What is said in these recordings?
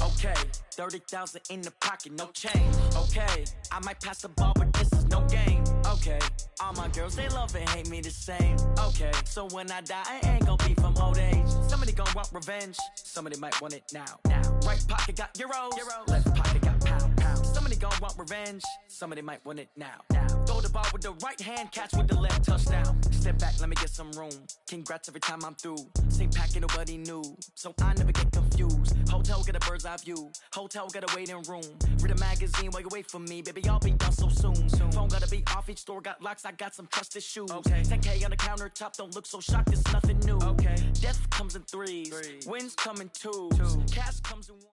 Okay, 30,000 in the pocket, no change. Okay, I might pass the ball, but this is no game. Okay, all my girls, they love and hate me the same. Okay, so when I die, I ain't gonna be from old age. Somebody gon' want revenge, somebody might want it now. Right pocket got euros, left pocket got pounds. Somebody gon' want revenge, somebody might want it now. Throw the ball with the right hand, catch with the left, touchdown. Step back, let me get some room. Congrats every time I'm through. Same packet, nobody knew, so I never get confused. Hotel get a bird's eye view. Hotel got a waiting room. Read a magazine while you wait for me, baby. I'll be done so soon. Phone gotta be off. Each store got locks. I got some trusted shoes. 10K on the countertop. Don't look so shocked. It's nothing new. Death comes in threes. Wins come in twos. Cash comes in one.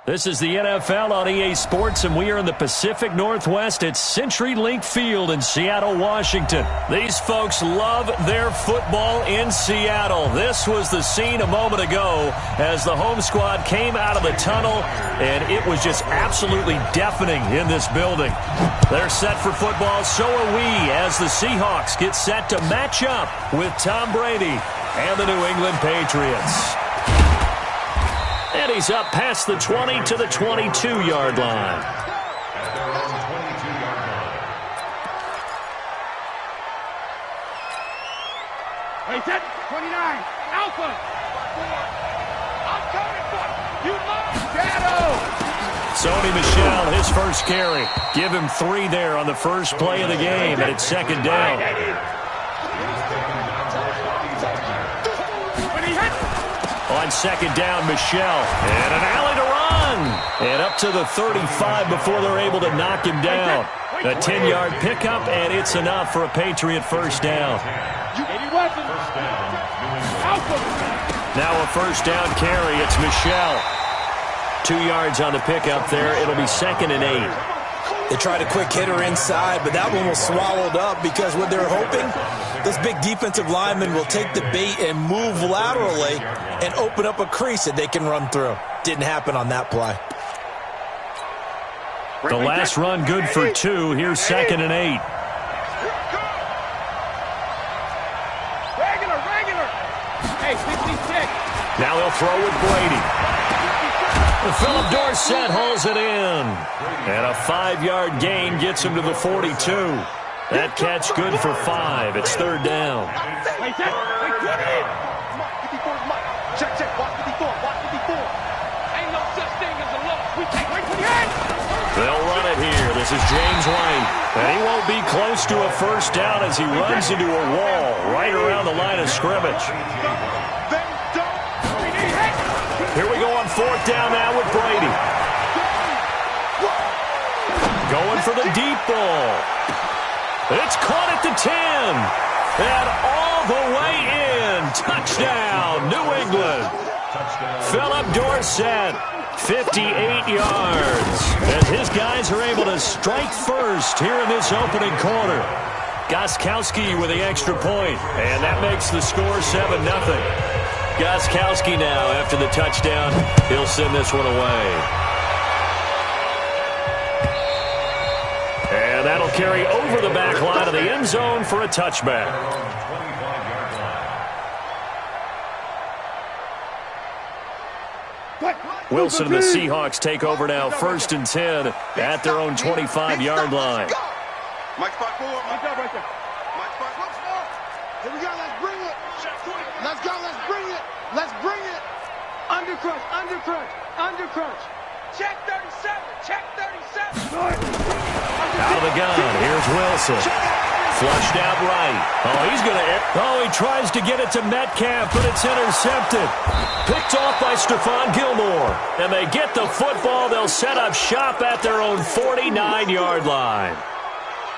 This is the NFL on EA Sports, and we are in the Pacific Northwest at CenturyLink Field in Seattle, Washington. These folks love their football in Seattle. This was the scene a moment ago as the home squad came out of the tunnel, and it was just absolutely deafening in this building. They're set for football, so are we, as the Seahawks get set to match up with Tom Brady and the New England Patriots. And he's up past the 20 to the 22-yard line. Hey, set 29. Alpha. I'm coming for you. Shadow. Sony Michel, his first carry. Give him 3 there on the first play of the game, and it's second down. On second down, Michel. And an alley to run. And up to the 35 before they're able to knock him down. A 10-yard pickup, and it's enough for a Patriot first down. Now a first down carry. It's Michel. 2 yards on the pickup there. It'll be second and 8. They tried a quick hitter inside, but that one was swallowed up because what they're hoping, this big defensive lineman will take the bait and move laterally and open up a crease that they can run through. Didn't happen on that play. The last run good for 2. Here's second and 8. Regular. Hey, 56. Now they'll throw with Brady. Philip Dorsett hauls it in. And a 5-yard gain gets him to the 42. That catch good for 5. It's third down. Check. Watch 54. Ain't no such thing as a loss. We take right to the end. They'll run it here. This is James White. And he won't be close to a first down as he runs into a wall right around the line of scrimmage. Here we go on fourth down now with Brady. Going for the deep ball. It's caught at the 10. And all the way in. Touchdown, New England. Philip Dorsett, 58 yards. As his guys are able to strike first here in this opening quarter. Gostkowski with the extra point. And that makes the score 7-0. Gostkowski now, after the touchdown, he'll send this one away. And that'll carry over the back line of the end zone for a touchback. Wilson and the Seahawks take over now, 1st and 10 at their own 25-yard line. Mike spot 4. Mike up right there. Mike spot 4. Here we go. Let's bring it. Let's go. Let's bring it. Let's bring it. Undercrunch. Check 37. Check 37. Out of the gun. Here's Wilson. Flushed out right. He tries to get it to Metcalf, but it's intercepted. Picked off by Stephon Gilmore. And they get the football. They'll set up shop at their own 49-yard line.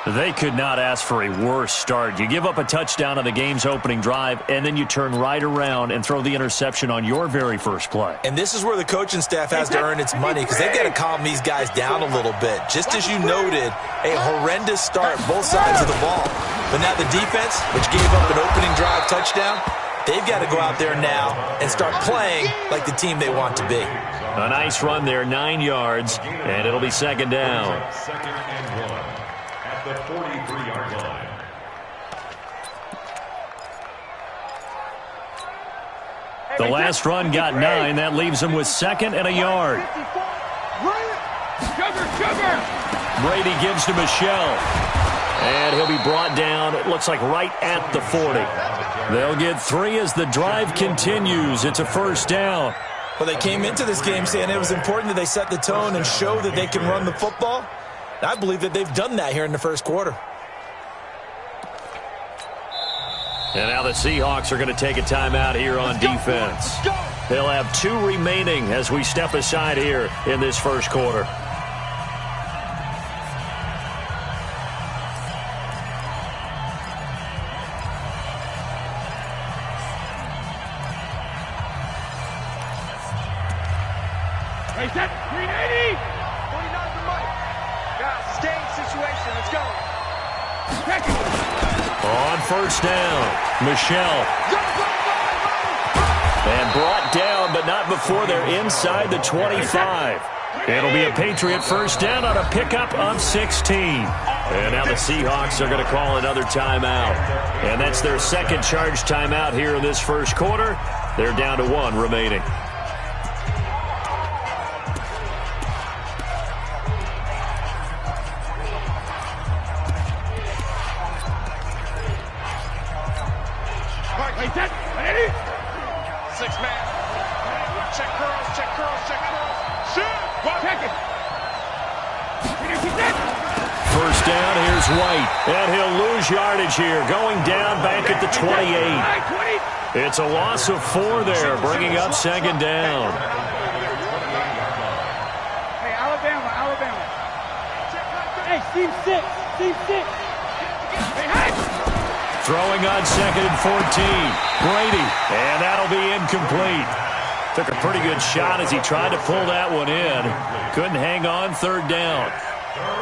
They could not ask for a worse start. You give up a touchdown on the game's opening drive, and then you turn right around and throw the interception on your very first play. And this is where the coaching staff has to earn its money because they've got to calm these guys down a little bit. Just as you noted, a horrendous start, both sides of the ball. But now the defense, which gave up an opening drive touchdown, they've got to go out there now and start playing like the team they want to be. A nice run there, 9 yards, and it'll be second down. Second and 1 at the 43-yard line. The last run got 9. That leaves him with 2nd and a yard. Brady gives to Michelle. And he'll be brought down, it looks like right at the 40. They'll get 3 as the drive continues. It's a first down. Well, they came into this game saying it was important that they set the tone and show that they can run the football. And I believe that they've done that here in the first quarter. And now the Seahawks are going to take a timeout here on defense. They'll have 2 remaining as we step aside here in this first quarter. Set, 380. 49 to Mike. Guys, staying situation. Let's go. On first down, Michelle. And brought down, but not before they're inside the 25. It'll be a Patriot first down on a pickup of 16. And now the Seahawks are going to call another timeout. And that's their second charge timeout here in this first quarter. They're down to 1 remaining. First down, here's White. And he'll lose yardage here, going down back at the 28. It's a loss of 4 there, bringing up 2nd down. Hey, Alabama. Hey, Team 6. Hey, Throwing on 2nd and 14. Brady. And that'll be incomplete. Took a pretty good shot as he tried to pull that one in. Couldn't hang on 3rd down.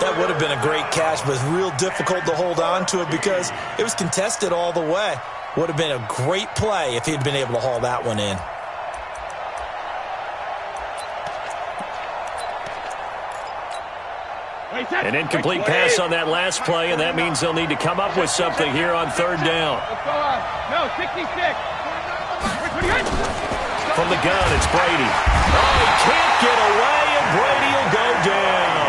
That would have been a great catch, but it's real difficult to hold on to it because it was contested all the way. Would have been a great play if he'd been able to haul that one in. An incomplete pass on that last play, and that means they'll need to come up with something here on 3rd down. No, 66. From the gun, it's Brady. Oh, he can't get away, and Brady will go down.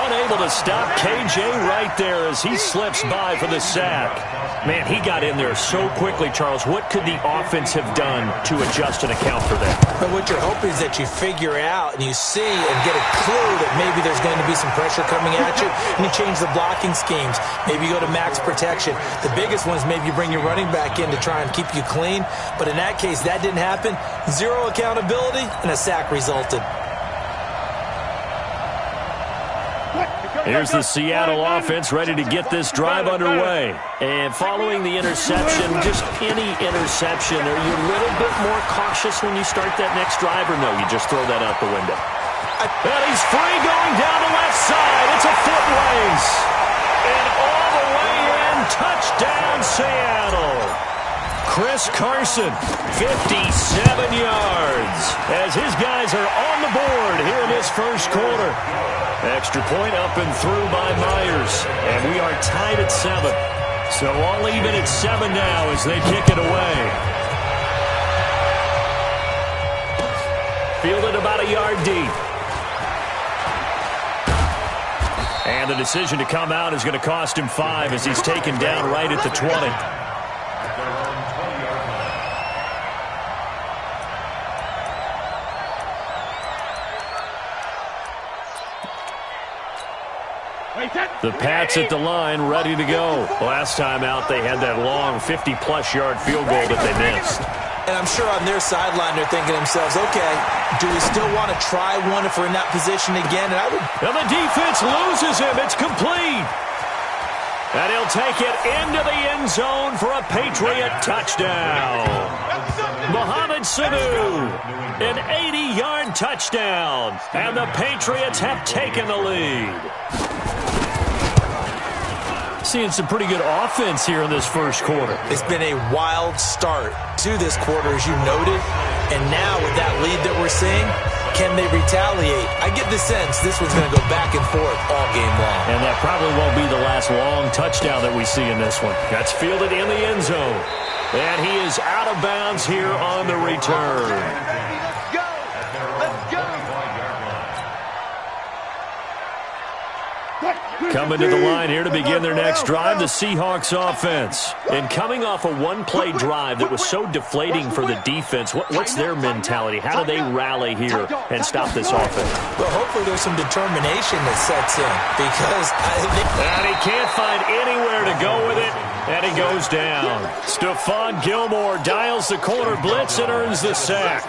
Unable to stop KJ right there as he slips by for the sack. Man, he got in there so quickly, Charles. What could the offense have done to adjust and account for that? But what you're hoping is that you figure out and you see and get a clue that maybe there's going to be some pressure coming at you, and you change the blocking schemes. Maybe you go to max protection. The biggest one is maybe you bring your running back in to try and keep you clean. But in that case, that didn't happen. 0 accountability, and a sack resulted. Here's the Seattle offense ready to get this drive underway. And following the interception, just any interception, are you a little bit more cautious when you start that next drive, or no, you just throw that out the window? And he's free going down the left side. It's a foot race. And all the way in, touchdown Seattle. Chris Carson, 57 yards, as his guys are on the board here in this first quarter. Extra point up and through by Myers. And we are tied at 7. So all even at 7 now as they kick it away. Fielded about a yard deep. And the decision to come out is going to cost him 5 as he's taken down right at the 20. The Pats at the line, ready to go. Last time out, they had that long 50-plus yard field goal that they missed. And I'm sure on their sideline, they're thinking to themselves, okay, do we still want to try one if we're in that position again? And the defense loses him. It's complete. And he'll take it into the end zone for a Patriot touchdown. Mohamed Sanu, an 80-yard touchdown. And the Patriots have taken the lead. Seeing some pretty good offense here in this first quarter. It's been a wild start to this quarter, as you noted. And now with that lead that we're seeing, can they retaliate? I get the sense this one's going to go back and forth all game long. And that probably won't be the last long touchdown that we see in this one. That's fielded in the end zone. And he is out of bounds here on the return. Let's go. Let's go. Coming to the line here to begin their next drive, the Seahawks offense. And coming off a one-play drive that was so deflating for the defense, what's their mentality? How do they rally here and stop this offense? Well, hopefully there's some determination that sets in because and he can't find anywhere to go with it, and he goes down. Stephon Gilmore dials the corner blitz and earns the sack.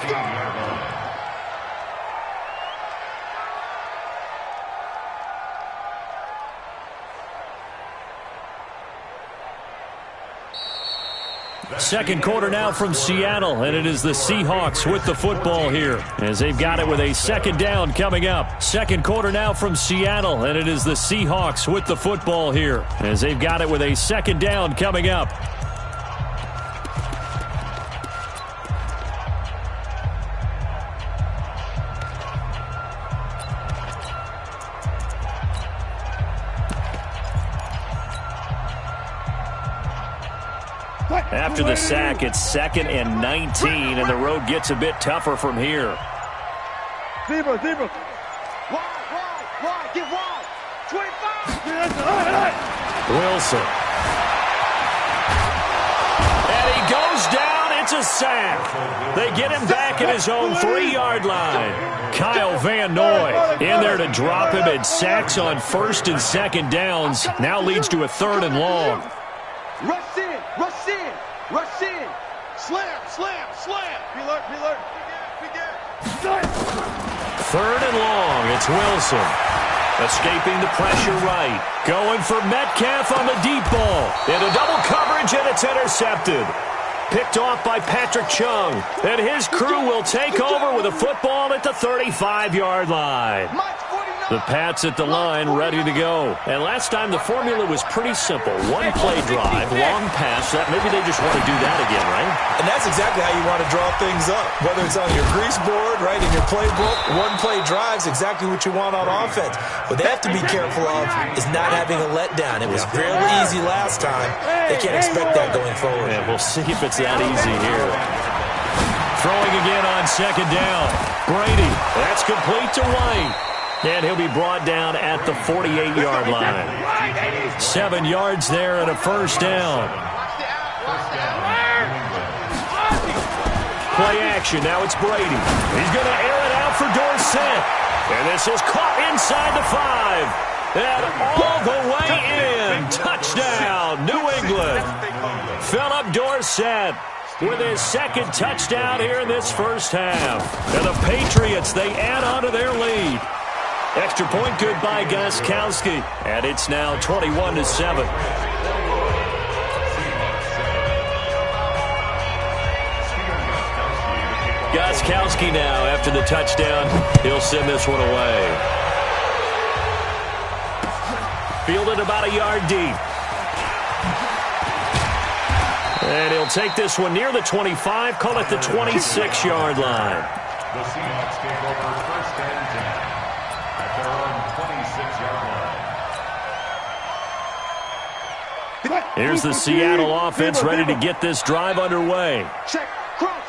Second quarter now from Seattle, and it is the Seahawks with the football here as they've got it with a second down coming up. Second quarter now from Seattle, and it is the Seahawks with the football here as they've got it with a second down coming up. After the sack, it's 2nd and 19, and the road gets a bit tougher from here. Zebra. Wide, get wide. 25. Wilson. And he goes down. It's a sack. They get him back at his own 3-yard line. Kyle Van Noy in there to drop him, and sacks on 1st and 2nd downs. Now leads to a 3rd and long. Rush in. Slam. Be alert. 3rd and long. It's Wilson. Escaping the pressure right. Going for Metcalf on the deep ball. Into double coverage, and it's intercepted. Picked off by Patrick Chung. And his crew will take over with a football at the 35-yard line. The Pats at the line, ready to go. And last time, the formula was pretty simple. One-play drive, long pass. Maybe they just want to do that again, right? And that's exactly how you want to draw things up. Whether it's on your grease board, right, in your playbook, one-play drive's exactly what you want on offense. What they have to be careful of is not having a letdown. It was fairly easy last time. They can't expect that going forward. And we'll see if it's that easy here. Throwing again on 2nd down. Brady, that's complete to White. And he'll be brought down at the 48-yard line. 7 yards there and a 1st down. Play action. Now it's Brady. He's going to air it out for Dorsett. And this is caught inside the 5. And all the way in. Touchdown, New England. Philip Dorsett with his 2nd touchdown here in this first half. And the Patriots, they add on to their lead. Extra point good by Gostkowski. And it's now 21-7. Gostkowski now after the touchdown. He'll send this one away. Fielded about a yard deep. And he'll take this one near the 25. Call it the 26-yard line. The Seahawks take over 1st and 10. Their own 26-yard line. Here's the Seattle offense ready to get this drive underway. Check. Crunch.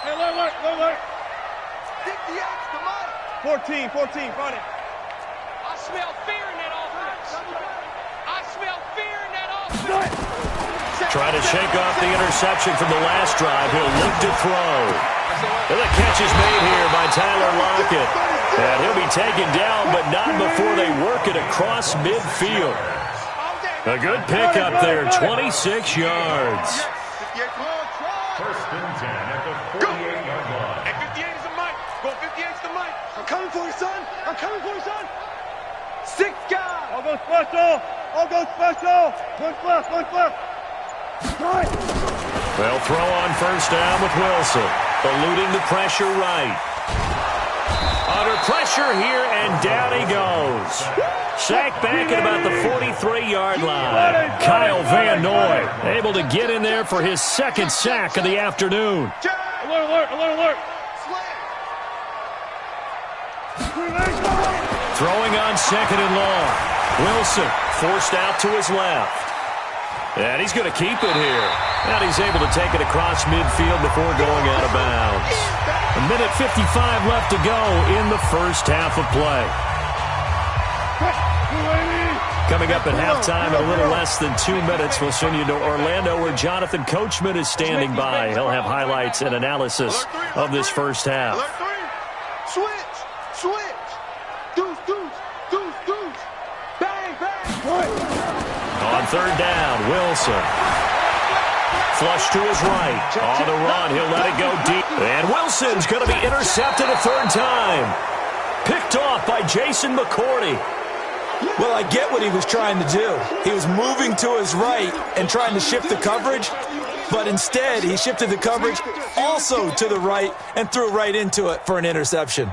Hey, alert. 58, come on. 14, front it. I smell fear in that offense. Trying to shake off the interception from the last drive. He'll look to throw. And the catch is made here by Tyler Lockett. And he'll be taken down, but not before they work it across midfield. A good pickup there, 26 yards. 1st and 10 at the 48-yard line. And 58 is the mic. Go 58 is the mic. I'm coming for you, son. 6 guys. I'll go special. One flip. They'll throw on 1st down with Wilson. Eluding the pressure right. Under pressure here, and down he goes. Sacked back at about the 43-yard line. Kyle Van Noy able to get in there for his 2nd sack of the afternoon. Alert. Throwing on 2nd and long. Wilson forced out to his left. And he's going to keep it here. And he's able to take it across midfield before going out of bounds. 1:55 left to go in the first half of play. Coming up at halftime in a little less than 2 minutes, we'll send you to Orlando where Jonathan Coachman is standing by. He'll have highlights and analysis of this first half. Switch. Deuce. Bang. On third down, Wilson. Flush to his right. On the run, he'll let it go deep. And Wilson's going to be intercepted a third time. Picked off by Jason McCourty. Well, I get what he was trying to do. He was moving to his right and trying to shift the coverage, but instead he shifted the coverage also to the right and threw right into it for an interception.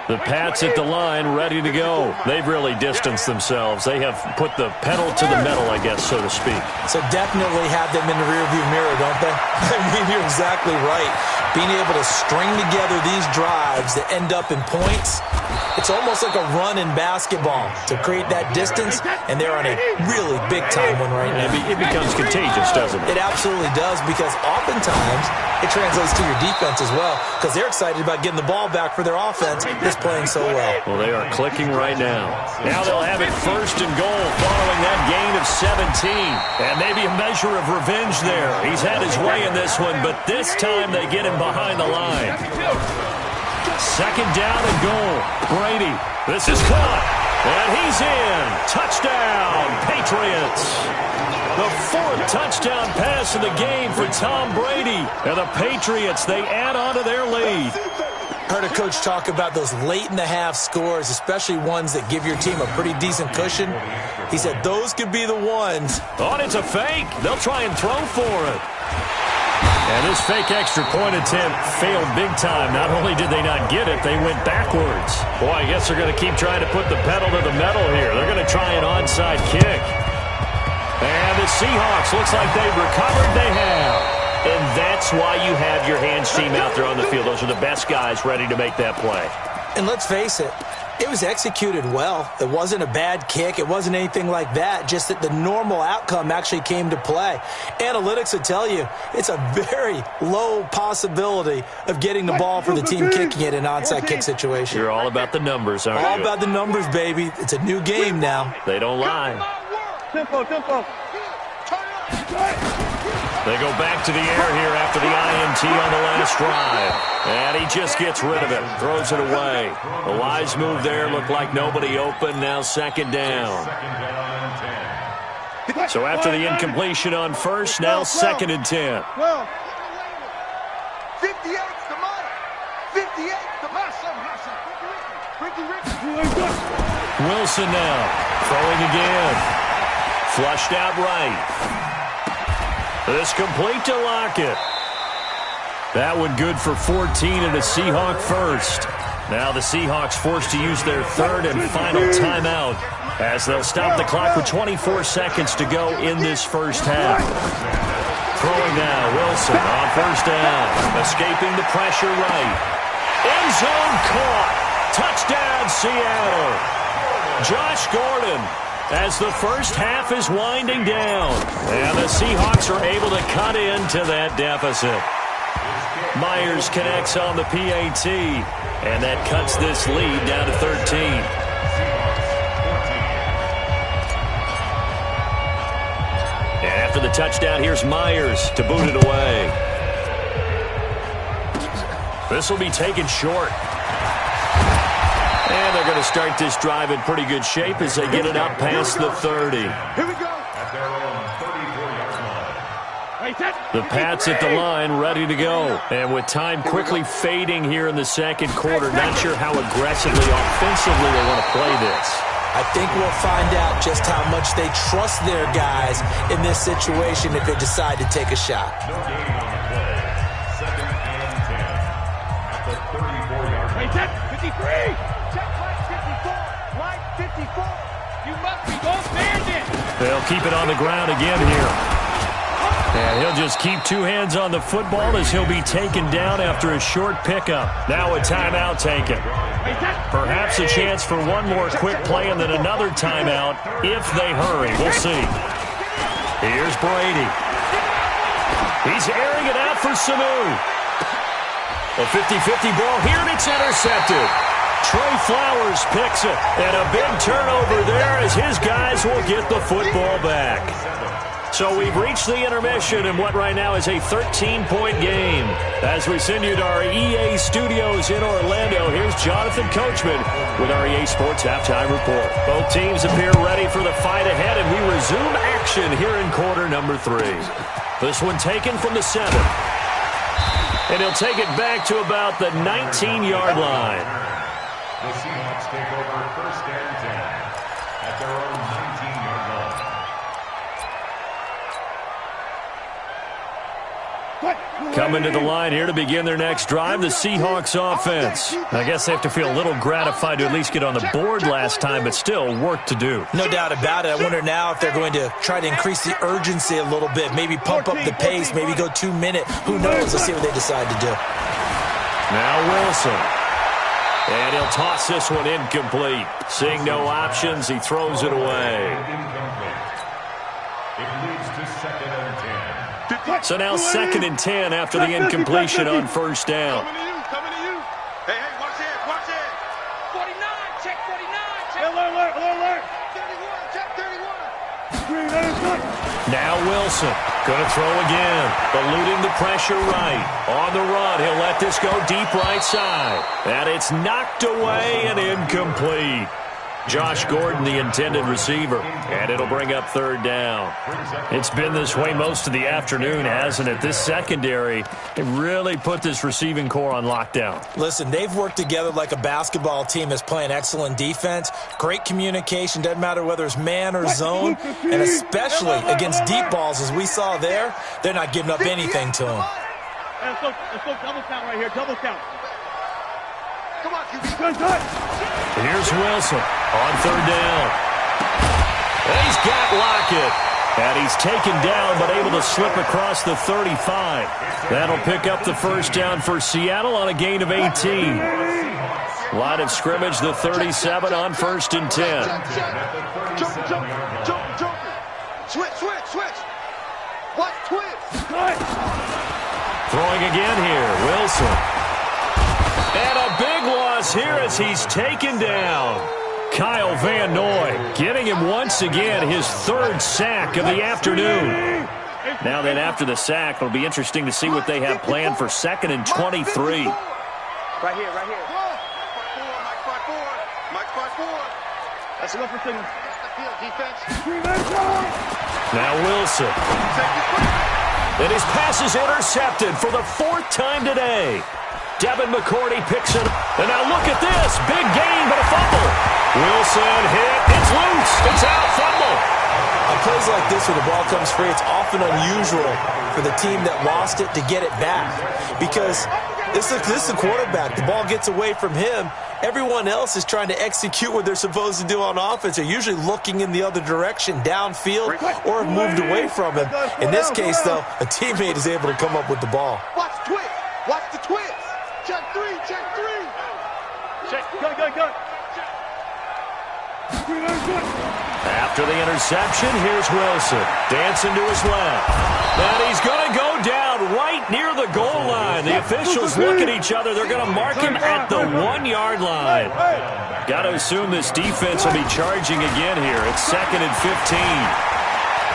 The Pats at the line, ready to go. They've really distanced themselves. They have put the pedal to the metal, I guess, so to speak. So definitely have them in the rearview mirror, don't they? I mean, you're exactly right. Being able to string together these drives that end up in points, it's almost like a run in basketball to create that distance, and they're on a really big-time one right now. It becomes contagious, doesn't it? It absolutely does, because oftentimes it translates to your defense as well, because they're excited about getting the ball back for their offense that's playing so well. Well, they are clicking right now. Now they'll have it first and goal following that gain of 17. And maybe a measure of revenge there. He's had his way in this one, but this time they get him behind the line. Second down and goal. Brady. This is caught. And he's in. Touchdown, Patriots. The fourth touchdown pass of the game for Tom Brady. And the Patriots, they add on to their lead. Heard a coach talk about those late-in-the-half scores, especially ones that give your team a pretty decent cushion. He said those could be the ones. Oh, and it's a fake. They'll try and throw for it. And this fake extra point attempt failed big time. Not only did they not get it, they went backwards. Boy, I guess they're going to keep trying to put the pedal to the metal here. They're going to try an onside kick. And the Seahawks, looks like they've recovered. They have. And that's why you have your hands team out there on the field. Those are the best guys ready to make that play. And let's face it, it was executed well. It wasn't a bad kick. It wasn't anything like that. Just that the normal outcome actually came to play. Analytics will tell you it's a very low possibility of getting the ball for the team kicking it in an onside kick situation. You're all about the numbers, aren't you? All about the numbers, baby. It's a new game now. They don't lie. Tempo. They go back to the air here after the INT on the last drive. And he just gets rid of it, throws it away. The wise move there, looked like nobody open, now second down. So after the incompletion on first, now second and 10. 58's the money. 58's the money. Wilson now, throwing again. Flushed out right. This complete to Lockett. That one good for 14 and a Seahawk first. Now the Seahawks forced to use their third and final timeout as they'll stop the clock with 24 seconds to go in this first half. Throwing now, Wilson on first down. Escaping the pressure right. End zone caught. Touchdown, Seattle. Josh Gordon. As the first half is winding down. And the Seahawks are able to cut into that deficit. Myers connects on the PAT. And that cuts this lead down to 13. And after the touchdown, here's Myers to boot it away. This will be taken short. And they're going to start this drive in pretty good shape as they get it up past the 30. Here we go. The Pats at the line, ready to go. And with time quickly fading here in the second quarter, not sure how aggressively, offensively they want to play this. I think we'll find out just how much they trust their guys in this situation if they decide to take a shot. No gain on the play. Second and 10. At the 34-yard line. 53. Check line 54. Line 54. You must be going bandit. They'll keep it on the ground again here. And he'll just keep two hands on the football as he'll be taken down after a short pickup. Now a timeout taken. Perhaps a chance for one more quick play and then another timeout if they hurry. We'll see. Here's Brady. He's airing it out for Sanu. A 50-50 ball here, and it's intercepted. Trey Flowers picks it, and a big turnover there as his guys will get the football back. So we've reached the intermission in what right now is a 13-point game. As we send you to our EA studios in Orlando, here's Jonathan Coachman with our EA Sports Halftime Report. Both teams appear ready for the fight ahead, and we resume action here in quarter number 3. This one taken from the 7. And he'll take it back to about the 19-yard line. The Seahawks take over 1st and 10 at their own 19-yard line. Coming to the line here to begin their next drive, the Seahawks offense. I guess they have to feel a little gratified to at least get on the board last time, but still work to do. No doubt about it. I wonder now if they're going to try to increase the urgency a little bit, maybe pump up the pace, maybe go 2 minutes. Who knows? Let's see what they decide to do. Now Wilson. And he'll toss this one incomplete. Seeing no options, he throws it away. It leads to 2nd and 10. So now 2nd and 10 after the incompletion on 1st down. Coming to you, coming to you. Hey, watch it, watch it. 49, check 49, check. Alert. 31, check 31. Now Wilson, going to throw again, eluding the pressure right. On the run, he'll let this go deep right side. And it's knocked away and incomplete. Josh Gordon, the intended receiver, and it'll bring up 3rd down. It's been this way most of the afternoon, hasn't it? This secondary really put this receiving core on lockdown. Listen, they've worked together like a basketball team that's playing excellent defense, great communication, doesn't matter whether it's man or zone, and especially against deep balls, as we saw there, they're not giving up anything to them. Let's go double count right here, double count. Come on, QB. Here's Wilson on 3rd down. And he's got Lockett. And he's taken down but able to slip across the 35. That'll pick up the 1st down for Seattle on a gain of 18. Line of scrimmage, the 37 on 1st and 10. Jump. Switch. What? Twitch. Throwing again here, Wilson. And a big loss here as he's taken down. Kyle Van Noy getting him once again his 3rd sack of the afternoon. Now then after the sack, it'll be interesting to see what they have planned for 2nd and 23. Right here. Mike 5-4. Let's go for signal. Defense. Now Wilson. And his pass is intercepted for the 4th time today. Devin McCourty picks it up. And now look at this. Big gain, but a fumble. Wilson hit. It's loose. It's out. Fumble. On plays like this where the ball comes free, it's often unusual for the team that lost it to get it back. Because this is the quarterback. The ball gets away from him. Everyone else is trying to execute what they're supposed to do on offense. They're usually looking in the other direction, downfield, or have moved away from him. In this case, though, a teammate is able to come up with the ball. Watch the twist. Check 3. Check. Go. After the interception, here's Wilson. Dancing to his left. And he's going to go down right near the goal line. The officials look at each other. They're going to mark him at the 1-yard line. Got to assume this defense will be charging again here. It's 2nd and 15.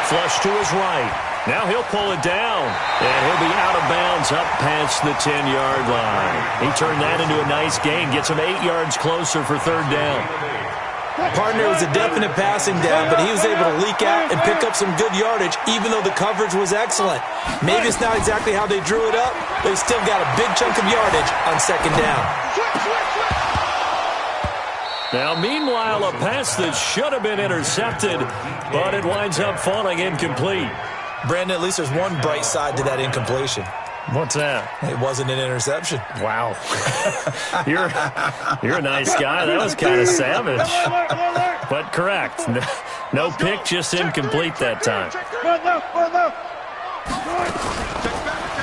Flush to his right. Now he'll pull it down, and he'll be out of bounds up past the 10-yard line. He turned that into a nice gain, gets him 8 yards closer for 3rd down. Partner was a definite passing down, but he was able to leak out and pick up some good yardage, even though the coverage was excellent. Maybe it's not exactly how they drew it up, but he still got a big chunk of yardage on 2nd down. Now, meanwhile, a pass that should have been intercepted, but it winds up falling incomplete. Brandon, at least there's one bright side to that incompletion. What's that? It wasn't an interception. Wow. You're a nice guy. That was kind of savage. But correct. No pick, just incomplete that time.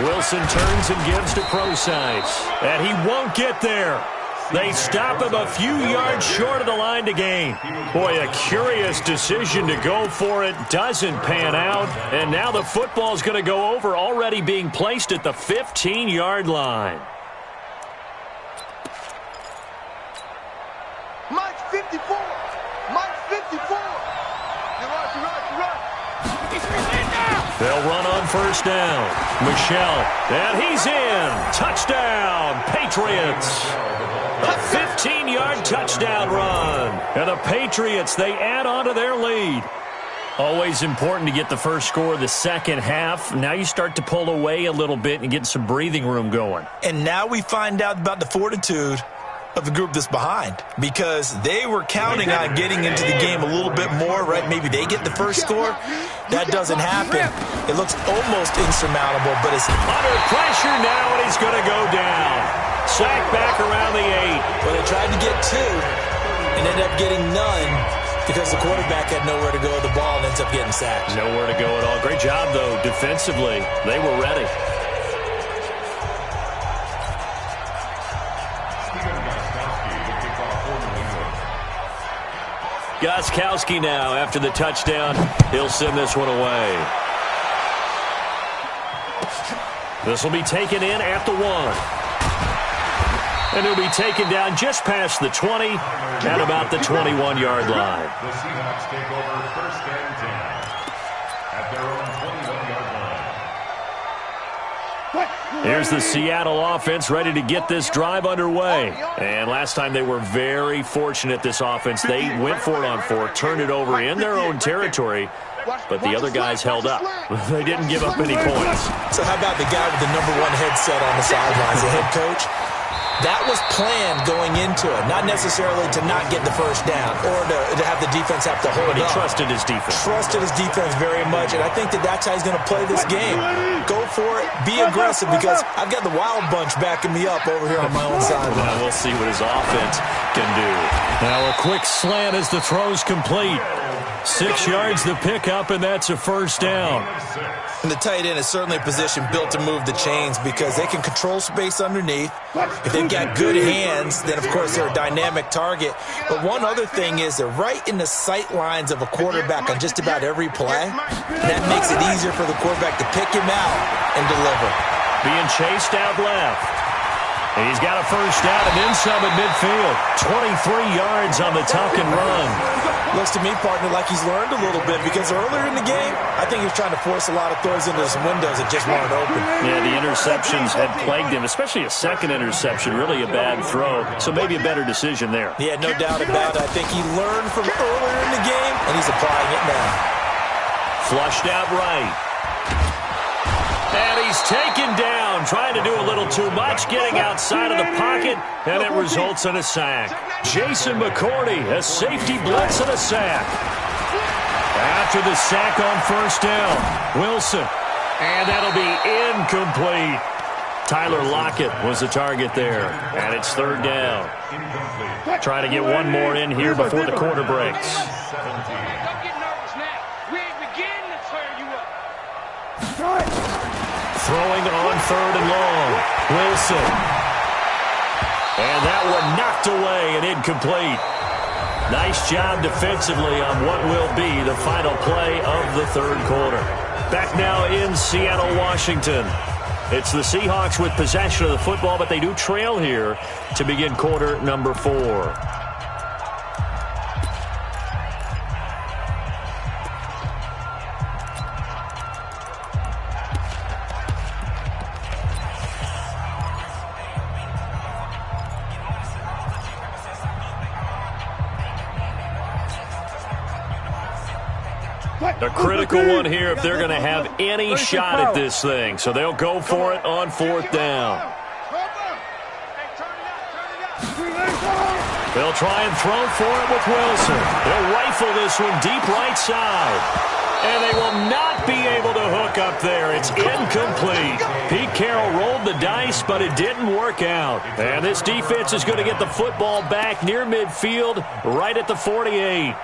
Wilson turns and gives to Procise. And he won't get there. They stop him a few yards short of the line to gain. Boy, a curious decision to go for it. Doesn't pan out. And now the football's going to go over, already being placed at the 15-yard line. Mike 54. Mike 54. You're right. They'll run on first down. Michelle, and he's in. Touchdown, Patriots. A 15-yard touchdown run. And the Patriots, they add on to their lead. Always important to get the first score of the second half. Now you start to pull away a little bit and get some breathing room going. And now we find out about the fortitude of the group that's behind, because they were counting on getting into the game a little bit more, right? Maybe they get the first score. That doesn't happen. It looks almost insurmountable, but it's under pressure now, and he's going to go down. Sack back around the 8. Well, they tried to get 2 and ended up getting none because the quarterback had nowhere to go with the ball and ends up getting sacked. Nowhere to go at all. Great job, though, defensively. They were ready. Gostkowski now after the touchdown. He'll send this one away. This will be taken in at the 1. And he'll be taken down just past the 20 at about the 21-yard line. The Seahawks take over first and 10 at their own 21-yard line. Here's the Seattle offense ready to get this drive underway. And last time they were very fortunate, this offense. They went for it on 4, turned it over in their own territory, but the other guys held up. They didn't give up any points. So how about the guy with the #1 headset on the sidelines, the head coach? That was planned going into it, not necessarily to not get the first down or to have the defense have to hold But he up. trusted his defense. Trusted his defense very much, and I think that's how he's going to play this game. Go for it, be aggressive, because I've got the wild bunch backing me up over here on my own side. Well, we'll see what his offense can do. Now a quick slant as the throw's complete. 6 yards the pickup, and that's a first down. And the tight end is certainly a position built to move the chains because they can control space underneath. If they've got good hands, then, of course, they're a dynamic target. But one other thing is they're right in the sight lines of a quarterback on just about every play. And that makes it easier for the quarterback to pick him out and deliver. Being chased out left. And he's got a first down and then some at midfield. 23 yards on the tuck and run. Looks to me, partner, like he's learned a little bit because earlier in the game, I think he was trying to force a lot of throws into some windows that just weren't open. Yeah, the interceptions had plagued him, especially a second interception, really a bad throw. So maybe a better decision there. Yeah, no doubt about it. I think he learned from earlier in the game, and he's applying it now. Flushed out right. And he's taken down, trying to do a little too much, getting outside of the pocket, and it results in a sack. Jason McCourty, a safety blitz and a sack. After the sack on first down, Wilson, and that'll be incomplete. Tyler Lockett was the target there, and it's third down. Trying to get one more in here before the quarter breaks. Don't get nervous now. We ain't beginning to tear you up. Throwing on third and long. Wilson. And that one knocked away and incomplete. Nice job defensively on what will be the final play of the third quarter. Back now in Seattle, Washington. It's the Seahawks with possession of the football, but they do trail here to begin quarter number 4. A critical one here if they're going to have any shot at this thing. So they'll go for it on fourth down. They'll try and throw for it with Wilson. They'll rifle this one deep right side. And they will not be able to hook up there. It's incomplete. Pete Carroll rolled the dice, but it didn't work out. And this defense is going to get the football back near midfield, right at the 48.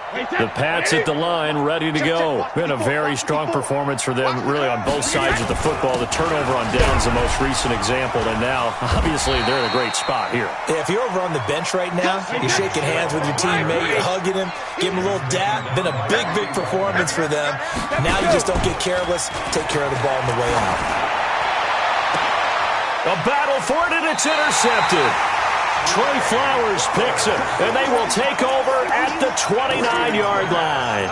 The Pats at the line, ready to go. Been a very strong performance for them, really, on both sides of the football. The turnover on downs, the most recent example, and now, obviously, they're in a great spot here. Yeah, if you're over on the bench right now, you're shaking hands with your teammate, you're hugging him, give him a little dap. Been a big, big performance for them. Now you just don't get careless. Take care of the ball on the way out. A battle for it, and it's intercepted. Trey Flowers picks it, and they will take over at the 29-yard line.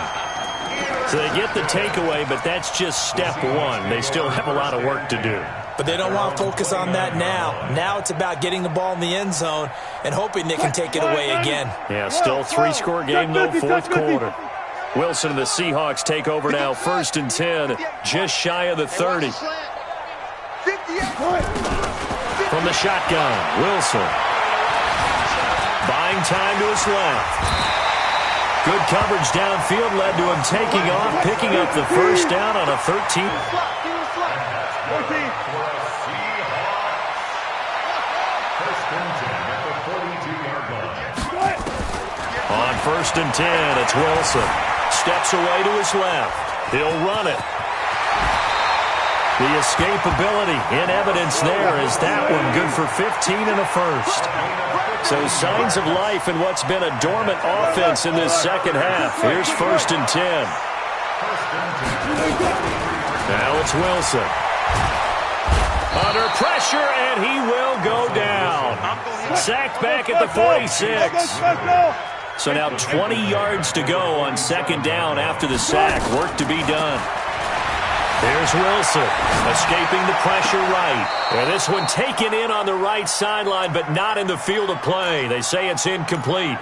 So they get the takeaway, but that's just step one. They still have a lot of work to do. But they don't want to focus on that now. Now it's about getting the ball in the end zone and hoping they can take it away again. Yeah, still three-score game, though, fourth quarter. Wilson and the Seahawks take over now, 1st and 10, just shy of the 30. From the shotgun, Wilson. Buying time to his left. Good coverage downfield led to him taking off, picking up the first down on a 13. On 1st and 10, it's Wilson. Steps away to his left. He'll run it. The escapability in evidence there is that one good for 15 and a first. So signs of life in what's been a dormant offense in this second half. Here's 1st and 10. Now it's Wilson. Under pressure, and he will go down. Sacked back at the 46. So now 20 yards to go on 2nd down after the sack. Work to be done. There's Wilson, escaping the pressure right. And this one taken in on the right sideline, but not in the field of play. They say it's incomplete.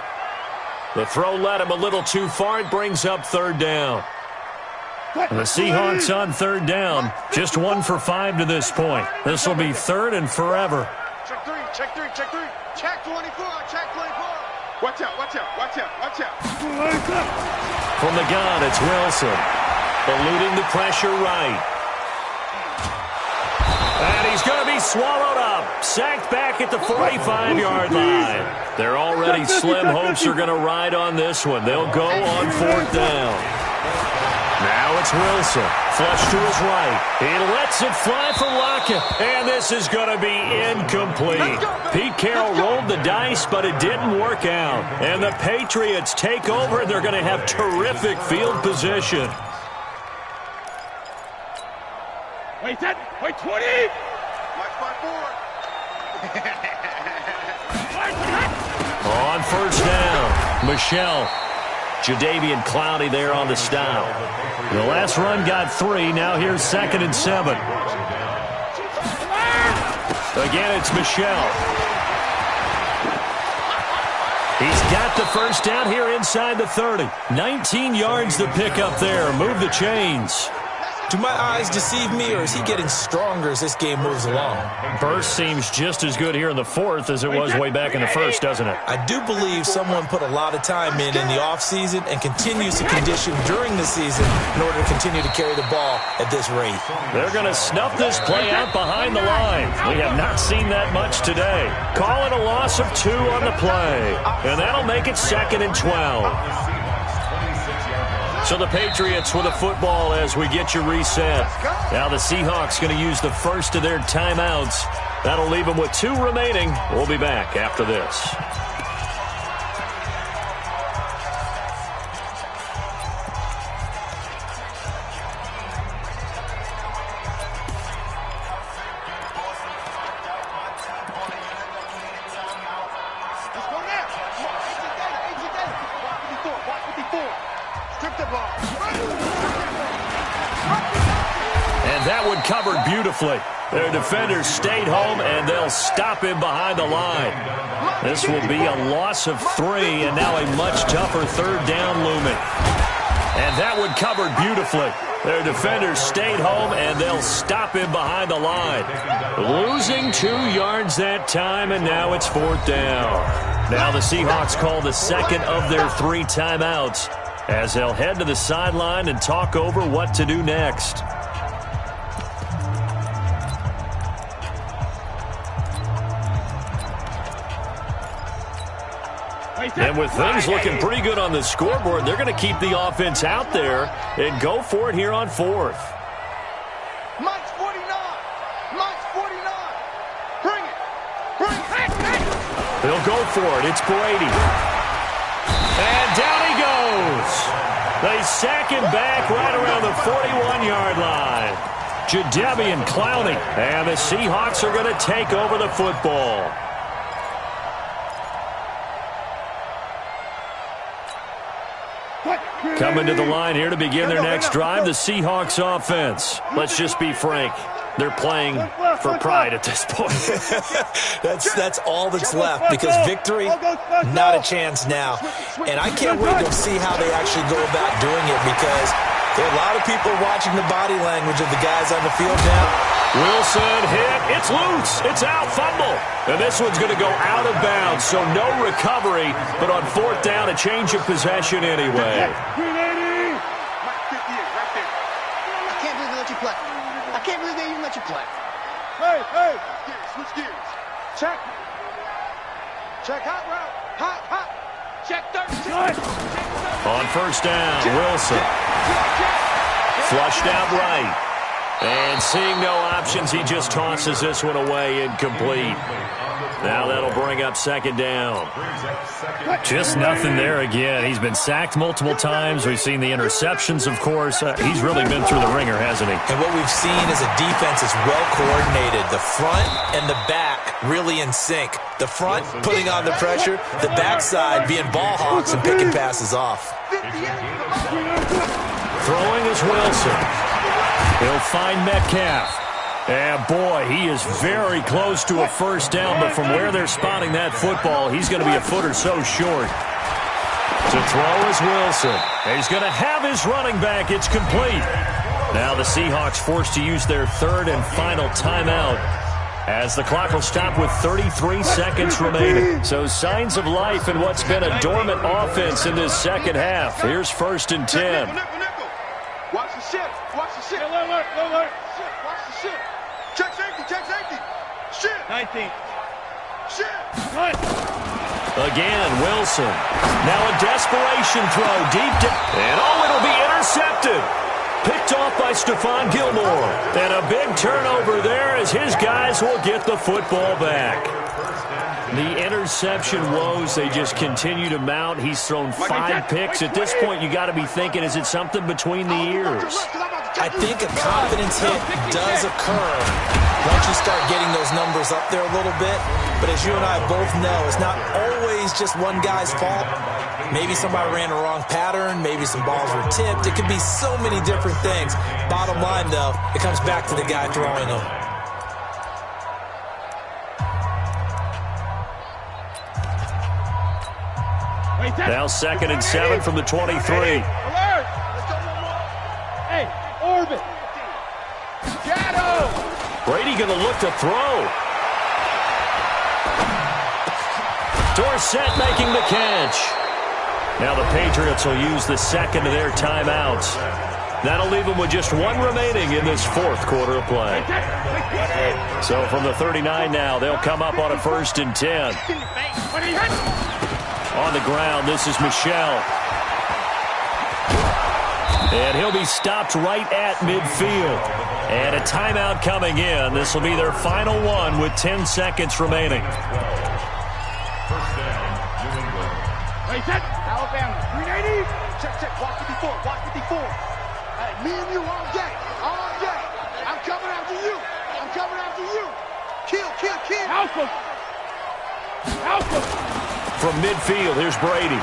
The throw led him a little too far. It brings up 3rd down. And the Seahawks on 3rd down, just 1 for 5 to this point. This will be 3rd and forever. Check 3, check 3, check 3. Check 24, check 24. Watch out, watch out, watch out, watch out. From the gun, it's Wilson. Eluding the pressure right. And he's going to be swallowed up. Sacked back at the 45-yard line. Their already slim hopes are going to ride on this one. They'll go on 4th down. Now it's Wilson. Flush to his right. He lets it fly for Lockett. And this is going to be incomplete. Pete Carroll rolled the dice, but it didn't work out. And the Patriots take over, and they're going to have terrific field position. Wait, 20. Mike spot forward. On 1st down, Michelle. Jadeveon Clowney there on the stop. The last run got 3. Now here's 2nd and 7. Again, it's Michelle. He's got the first down here inside the 30. 19 yards to pick up there. Move the chains. Do my eyes deceive me, or is he getting stronger as this game moves along? Burst seems just as good here in the 4th as it was way back in the 1st, doesn't it? I do believe someone put a lot of time in the offseason and continues to condition during the season in order to continue to carry the ball at this rate. They're going to snuff this play out behind the line. We have not seen that much today. Call it a loss of 2 on the play, and that'll make it 2nd and 12. So the Patriots with a football as we get you reset. Now the Seahawks going to use the first of their timeouts. That'll leave them with 2 remaining. We'll be back after this. Let's go now. 54. Strip the ball. And that one covered beautifully. Their defenders stayed home, and they'll stop him behind the line. This will be a loss of 3, and now a much tougher 3rd down looming. And that one covered beautifully. Their defenders stayed home, and they'll stop him behind the line. Losing 2 yards that time, and now it's 4th down. Now the Seahawks call the second of their 3 timeouts as they'll head to the sideline and talk over what to do next. And with things looking pretty good on the scoreboard, they're going to keep the offense out there and go for it here on fourth. Mike's 49. Mike's 49. Bring it. Bring it. They'll go for it. It's Brady. And down he goes. They sack him back right around the 41-yard line. Jadeveon Clowney. And the Seahawks are going to take over the football. Coming to the line here to begin their next drive, the Seahawks offense. Let's just be frank. They're playing for pride at this point. That's all that's left, because victory, not a chance now. And I can't wait to see how they actually go about doing it, because there are a lot of people watching the body language of the guys on the field now. Wilson hit. It's loose. It's out. Fumble. And this one's going to go out of bounds, so no recovery. But on fourth down, a change of possession anyway. I can't believe they let you play. I can't believe they even let you play. Hey. Switch gears. Check. Check hot route. Hot. Check 13. On first down, Wilson. Flushed out right. And seeing no options, he just tosses this one away, incomplete. Now that'll bring up second down. Just nothing there again. He's been sacked multiple times. We've seen the interceptions, of course. He's really been through the ringer, hasn't he? And what we've seen is a defense that's well coordinated. The front and the back really in sync. The front putting on the pressure, the backside being ball hawks and picking passes off. Throwing is Wilson. He'll find Metcalf. And boy, he is very close to a first down, but from where they're spotting that football, he's going to be a foot or so short. To throw is Wilson. He's going to have his running back. It's complete. Now the Seahawks forced to use their third and final timeout, as the clock will stop with 33 seconds remaining. So signs of life in what's been a dormant offense in this second half. Here's first and 10. Watch the shift. Watch the shift. Alert. Watch the shift. Check safety. Shift. 19. Shift. Again, Wilson. Now a desperation throw deep down. And it'll be intercepted. Picked off by Stephon Gilmore. And a big turnover there as his guys will get the football back. The interception woes, they just continue to mount. He's thrown 5 picks. At this point, you got to be thinking, is it something between the ears? I think a confidence hit does occur once you start getting those numbers up there a little bit. But as you and I both know, it's not always just one guy's fault. Maybe somebody ran the wrong pattern. Maybe some balls were tipped. It could be so many different things. Bottom line, though, it comes back to the guy throwing them. Now 2nd and 7 from the 23. Alert! Hey, orbit. Shadow. Brady going to look to throw. Dorsett making the catch. Now the Patriots will use the second of their timeouts. That'll leave them with just one remaining in this fourth quarter of play. So from the 39 now, they'll come up on a 1st and 10. On the ground, this is Michel. And he'll be stopped right at midfield. And a timeout coming in. This will be their final one with 10 seconds remaining. First down, New England. Alabama. 380. Check. Walk 54. Hey, me and you all day. I'm coming after you. Kill. Alpha. From midfield, here's Brady.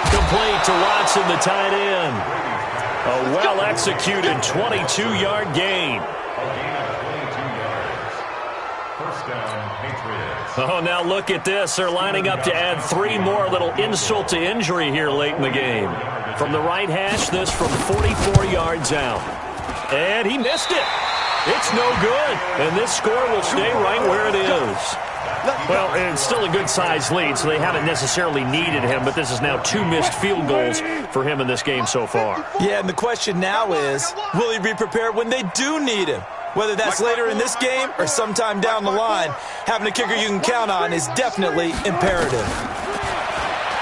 Complete to Watson, the tight end. A well-executed 22-yard gain. First down, Patriots. Oh, now look at this. They're lining up to add 3 more. Little insult to injury here late in the game. From the right hash, this from 44 yards out. And he missed it. It's no good. And this score will stay right where it is. Well, it's still a good-sized lead, so they haven't necessarily needed him, but this is now 2 missed field goals for him in this game so far. Yeah, and the question now is, will he be prepared when they do need him? Whether that's later in this game or sometime down the line, having a kicker you can count on is definitely imperative.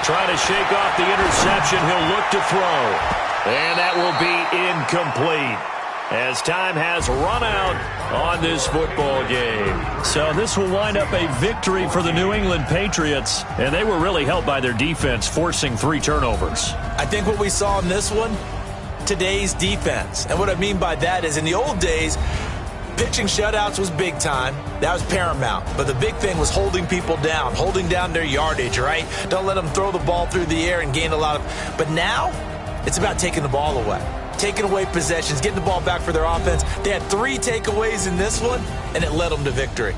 Trying to shake off the interception. He'll look to throw. And that will be incomplete, as time has run out on this football game. So this will wind up a victory for the New England Patriots, and they were really helped by their defense, forcing 3 turnovers. I think what we saw in this one, today's defense. And what I mean by that is in the old days, pitching shutouts was big time. That was paramount. But the big thing was holding people down, holding down their yardage, right? Don't let them throw the ball through the air and gain a lot of... But now, it's about taking the ball away. Taking away possessions, getting the ball back for their offense. They had 3 takeaways in this one, and it led them to victory.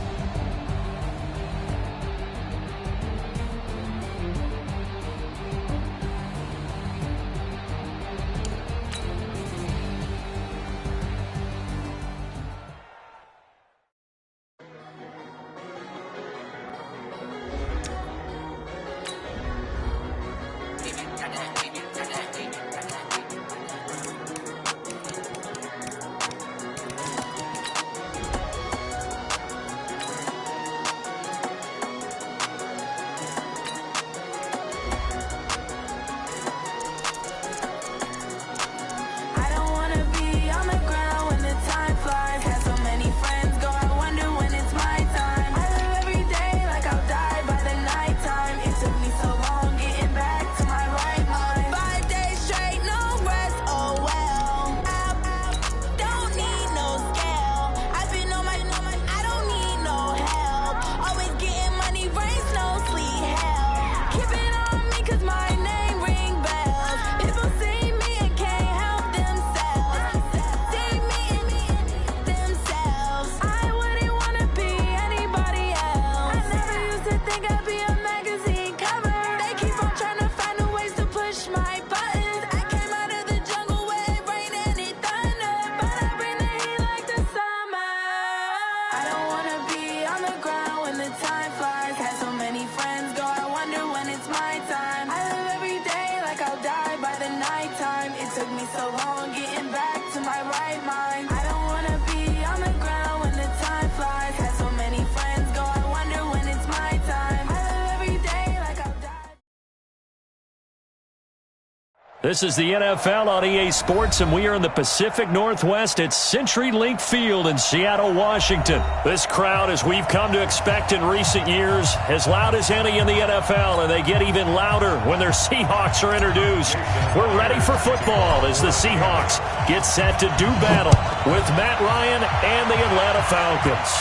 This is the NFL on EA Sports, and we are in the Pacific Northwest at CenturyLink Field in Seattle, Washington. This crowd, as we've come to expect in recent years, as loud as any in the NFL, and they get even louder when their Seahawks are introduced. We're ready for football as the Seahawks get set to do battle with Matt Ryan and the Atlanta Falcons.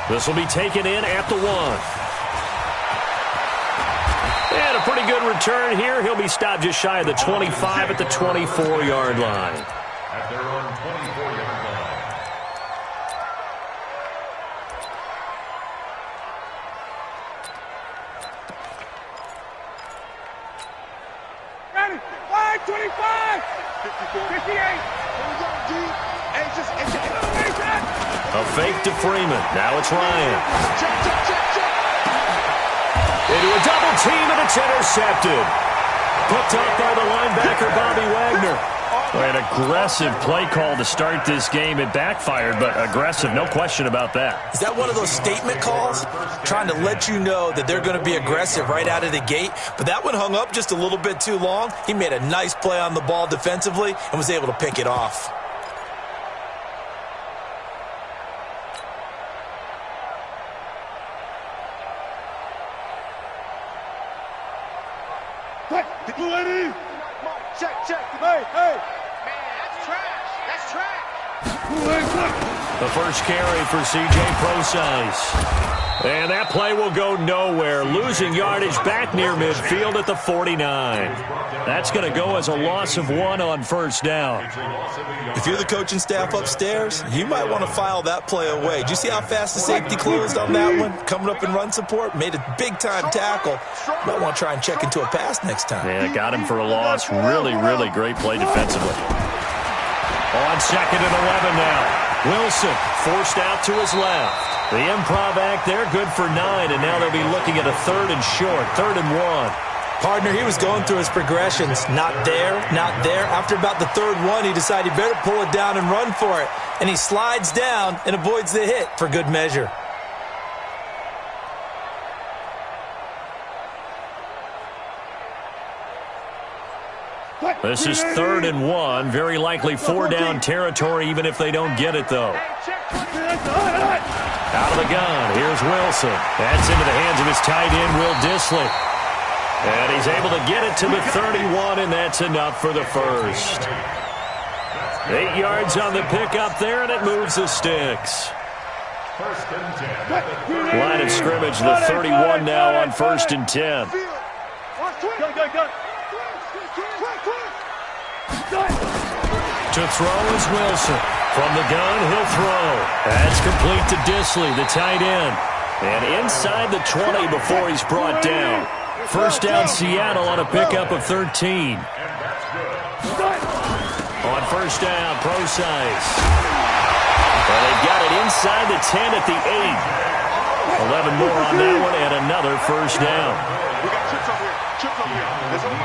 This will be taken in at the 1. And a pretty good return here. He'll be stopped just shy of the 25 at the 24-yard line. At their own 24-yard line. Ready? 5, 25, 58. Here we go, D. A fake to Freeman. Now it's Ryan. Check. Into a double team, and it's intercepted. Picked up by the linebacker, Bobby Wagner. An aggressive play call to start this game. It backfired, but aggressive, no question about that. Is that one of those statement calls? Trying to let you know that they're going to be aggressive right out of the gate, but that one hung up just a little bit too long. He made a nice play on the ball defensively and was able to pick it off. Check. Hey. Man, that's trash. The first carry for C.J. Procise. And that play will go nowhere. Losing yardage back near midfield at the 49. That's going to go as a loss of 1 on first down. If you're the coaching staff upstairs, you might want to file that play away. Did you see how fast the safety closed on that one? Coming up in run support, made a big-time tackle. Might want to try and check into a pass next time. Yeah, got him for a loss. Really great play defensively. On 2nd and 11 now. Wilson forced out to his left. The improv act there, good for 9, and now they'll be looking at a 3rd and short, 3rd and 1. Partner, he was going through his progressions. Not there, not there. After about the third one, he decided he better pull it down and run for it. And he slides down and avoids the hit for good measure. This is 3rd and 1. Very likely 4-down territory, even if they don't get it, though. Out of the gun, here's Wilson. That's into the hands of his tight end, Will Dissly. And he's able to get it to the 31, and that's enough for the first. 8 yards on the pickup there, and it moves the sticks. Line of scrimmage, the 31 now on 1st and 10. To throw is Wilson. From the gun, he'll throw. That's complete to Dissly, the tight end. And inside the 20 before he's brought down. First down, Seattle on a pickup of 13. On first down, Procise. Well, they've got it inside the 10 at the 8. 11 more on that one, and another first down. We got chips over here. Chips over here. Let's go.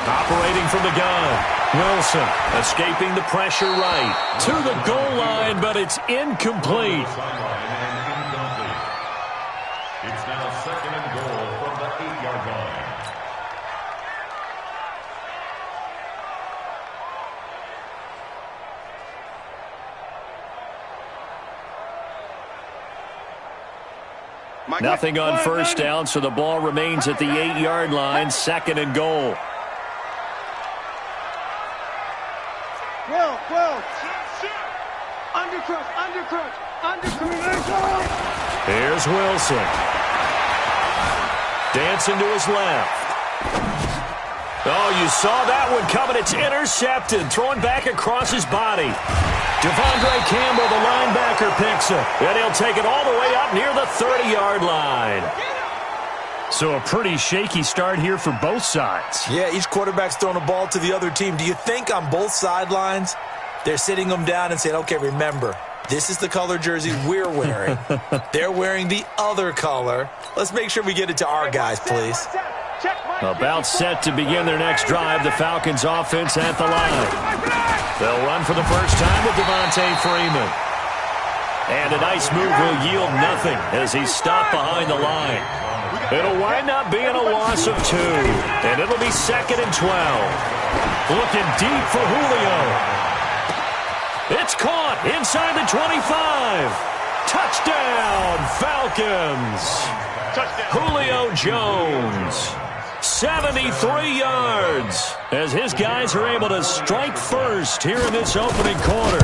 Operating from the gun. Wilson escaping the pressure right. To the goal line, but it's incomplete. It's now 2nd and goal from the 8-yard line. Nothing on first down, so the ball remains at the 8-yard line. 2nd and goal. Well. Undercrunch. Here's Wilson. Dancing to his left. Oh, you saw that one coming. It's intercepted. Thrown back across his body. Devondre Campbell, the linebacker, picks it. And he'll take it all the way up near the 30-yard line. So a pretty shaky start here for both sides. Yeah, each quarterback's throwing a ball to the other team. Do you think on both sidelines they're sitting them down and saying, okay, remember, this is the color jersey we're wearing. They're wearing the other color. Let's make sure we get it to our guys, please. About set to begin their next drive, the Falcons offense at the line. They'll run for the first time with Devontae Freeman. And a nice move will yield nothing as he's stopped behind the line. It'll wind up being a loss of 2. And it'll be 2nd and 12. Looking deep for Julio. It's caught inside the 25. Touchdown, Falcons. Julio Jones. 73 yards as his guys are able to strike first here in this opening quarter.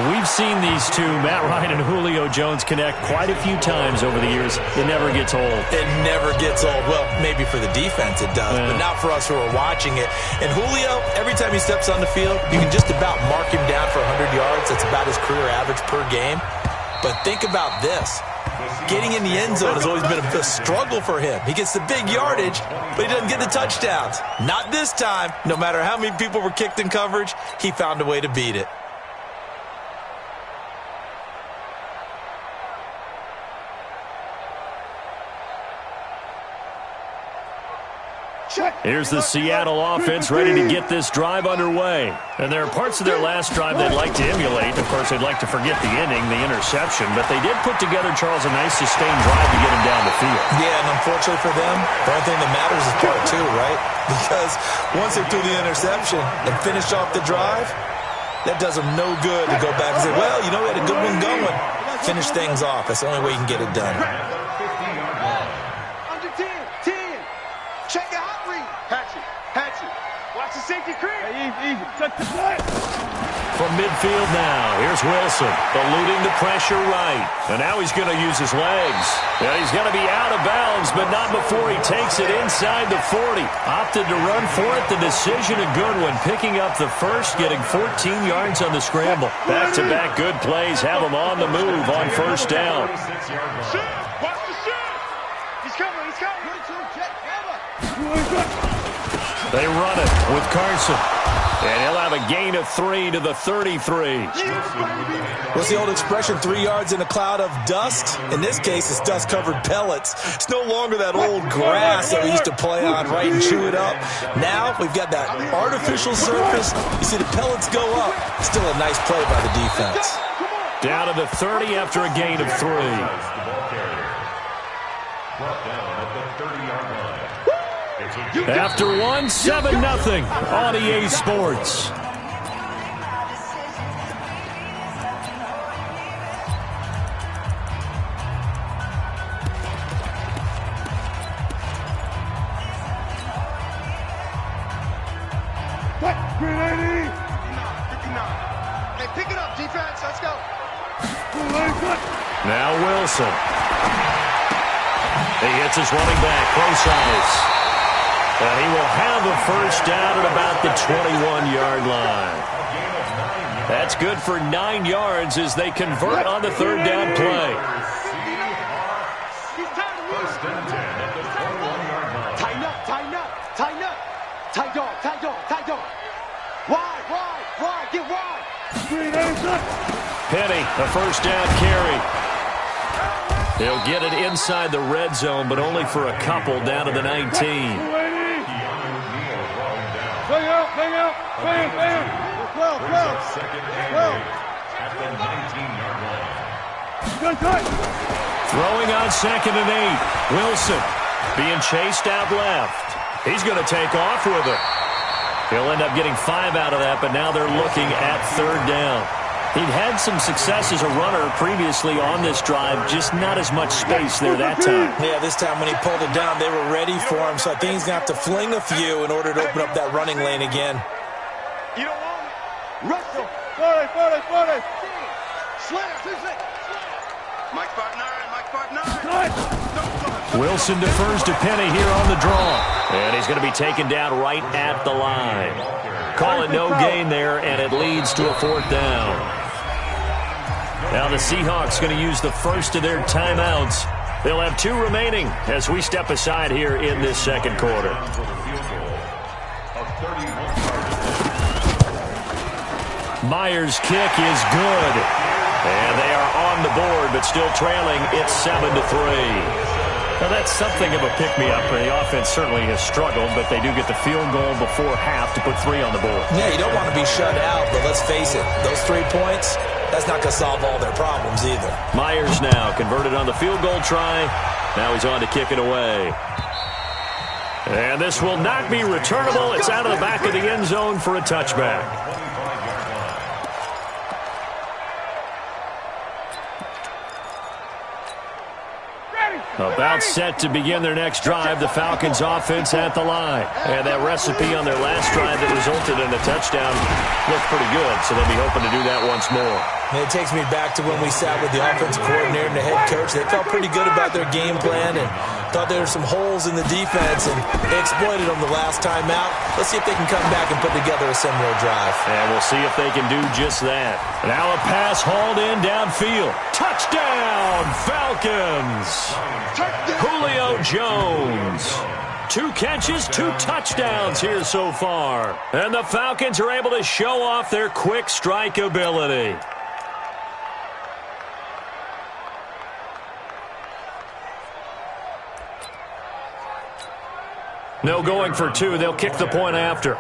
We've seen these two, Matt Ryan and Julio Jones, connect quite a few times over the years. It never gets old. It never gets old. Well, maybe for the defense it does, but not for us who are watching it. And Julio, every time he steps on the field, you can just about mark him down for 100 yards. That's about his career average per game. But think about this. Getting in the end zone has always been a struggle for him. He gets the big yardage, but he doesn't get the touchdowns. Not this time. No matter how many people were kicked in coverage, he found a way to beat it. Here's the Seattle offense ready to get this drive underway. And there are parts of their last drive they'd like to emulate. Of course, they'd like to forget the inning, the interception. But they did put together, Charles, a nice sustained drive to get him down the field. Yeah, and unfortunately for them, the only thing that matters is part 2, right? Because once they threw the interception and finished off the drive, that does them no good to go back and say, well, you know, we had a good one going. Finish things off. That's the only way you can get it done. Under 10. Check the hot read. Hatchet. Watch the safety creep. Easy. Touch the play. From midfield now, here's Wilson, eluding the pressure right. And now he's going to use his legs. And he's going to be out of bounds, but not before he takes it inside the 40. Opted to run for it. The decision a good one, picking up the first, getting 14 yards on the scramble. Back-to-back good plays have him on the move on first down. Shoot! Watch the shoot! He's coming. They run it with Carson. And he'll have a gain of 3 to the 33. What's the old expression, 3 yards in a cloud of dust? In this case, it's dust-covered pellets. It's no longer that old grass that we used to play on, right, and chew it up. Now we've got that artificial surface. You see the pellets go up. Still a nice play by the defense. Down to the 30 after a gain of 3. After one, 7-0 on EA Sports. Hey, pick it up, defense. Let's go. Now Wilson. He hits his running back, close ice. And he will have a first down at about the 21-yard line. That's good for 9 yards as they convert on the third down play. Tighten up, tighten up, tighten up. Tight dog, tight dog, tight dog. Wide, get wide. Penny, a first down carry. He'll get it inside the red zone, but only for a couple, down to the 19. Bang out. Well. At the 19-yard line. Throwing on 2nd and 8. Wilson being chased out left. He's going to take off with it. He'll end up getting 5 out of that, but now they're looking at third down. He'd had some success as a runner previously on this drive, just not as much space there that time. Yeah, this time when he pulled it down, they were ready for him, so I think he's going to have to fling a few in order to open up that running lane again. You don't want it. Rush it. 40. Slam. MexSpartan301. Wilson defers to Penny here on the draw. And he's going to be taken down right at the line. Call it no gain there, and it leads to a fourth down. Now the Seahawks going to use the first of their timeouts. They'll have 2 remaining as we step aside here in this second quarter. Myers' kick is good. And they are on the board, but still trailing. It's 7-3. Now that's something of a pick-me-up. The offense certainly has struggled, but they do get the field goal before half to put 3 on the board. Yeah, you don't want to be shut out, but let's face it, those 3 points, that's not going to solve all their problems either. Myers now converted on the field goal try. Now he's on to kick it away. And this will not be returnable. It's out of the back of the end zone for a touchback. About set to begin their next drive, the Falcons offense at the line. And that recipe on their last drive that resulted in a touchdown looked pretty good, so they'll be hoping to do that once more. And it takes me back to when we sat with the offensive coordinator and the head coach. They felt pretty good about their game plan and thought there were some holes in the defense, and they exploited them the last time out. Let's see if they can come back and put together a similar drive. And we'll see if they can do just that. Now a pass hauled in downfield. Touchdown, Falcons! Julio Jones. 2 catches, 2 touchdowns here so far. And the Falcons are able to show off their quick strike ability. No going for 2. They'll kick the point after.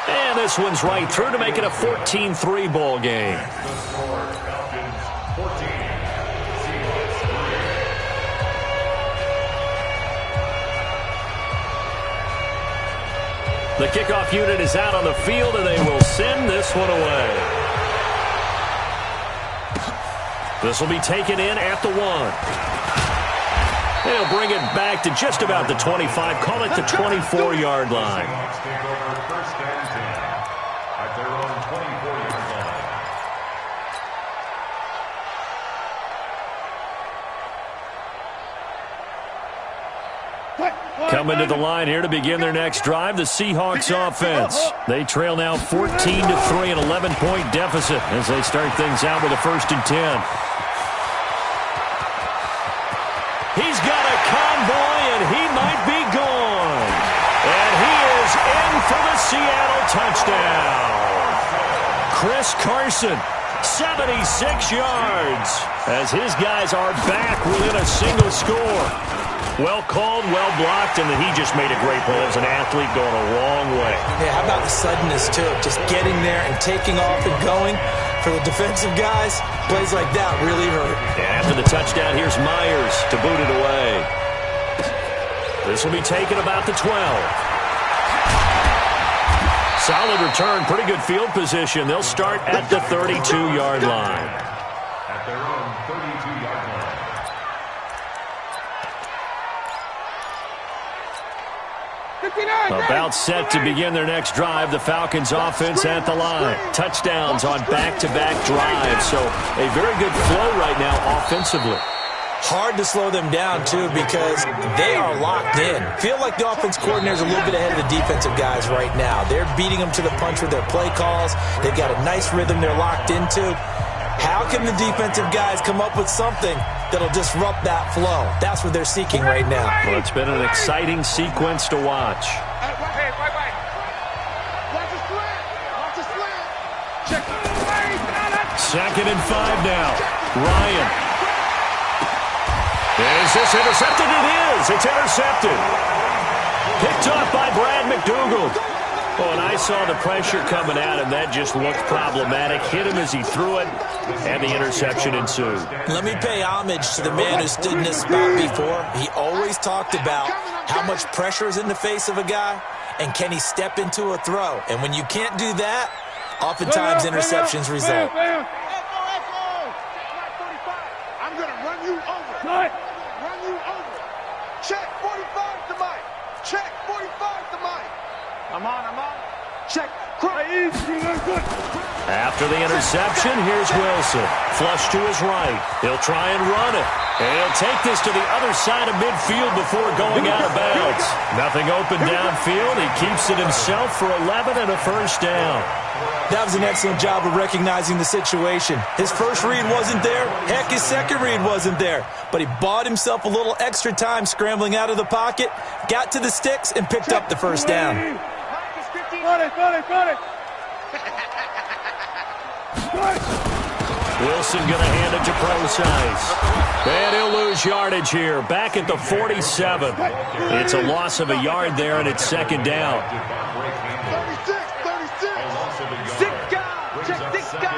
And this one's right through to make it a 14-3 ball game. The kickoff unit is out on the field, and they will send this one away. This will be taken in at the 1. They'll bring it back to just about the 25. Call it the 24-yard line. Coming to the line here to begin their next drive, the Seahawks offense. They trail now 14-3, an 11-point deficit as they start things out with a 1st and 10. He's got a convoy, and he might be gone. for the Seattle touchdown. Chris Carson, 76 yards, as his guys are back within a single score. Well called, well blocked, and then he just made a great play. As an athlete going a long way. Yeah, how about the suddenness, too? Just getting there and taking off and going. For the defensive guys, plays like that really hurt. And after the touchdown, here's Myers to boot it away. This will be taken about the 12. Solid return, pretty good field position. They'll start at the 32-yard line. At their own 32-yard line. About set to begin their next drive. The Falcons offense at the line. Touchdowns on back-to-back drives. So a very good flow right now offensively. Hard to slow them down, too, because they are locked in. Feel like the offense coordinator is a little bit ahead of the defensive guys right now. They're beating them to the punch with their play calls. They've got a nice rhythm they're locked into. How can the defensive guys come up with something that'll disrupt that flow? That's what they're seeking right now. Well, it's been an exciting sequence to watch. Hey, wait. Watch the slant. Watch the slant. Check. 2nd and 5 now. Ryan. Is this intercepted? It is. It's intercepted. Picked off by Brad McDougald. Oh, and I saw the pressure coming at him. That just looked problematic. Hit him as he threw it, and the interception ensued. Let me pay homage to the man who stood in this spot before. He always talked about how much pressure is in the face of a guy, and can he step into a throw. And when you can't do that, oftentimes interceptions result. I'm going to run you over. Run you over. Check 45 to Mike. Check 45 to Mike. I'm on. Check. After the interception, here's Wilson. Flush to his right. He'll try and run it. And he'll take this to the other side of midfield before going out of bounds. Nothing open downfield. He keeps it himself for 11 and a first down. That was an excellent job of recognizing the situation. His first read wasn't there. Heck, his second read wasn't there. But he bought himself a little extra time scrambling out of the pocket, got to the sticks, and picked up the first down. Wilson going to hand it to Procise. And he'll lose yardage here. Back at the 47. It's a loss of a yard there, and it's 2nd down. 36. 6 guys. Check 6 guys.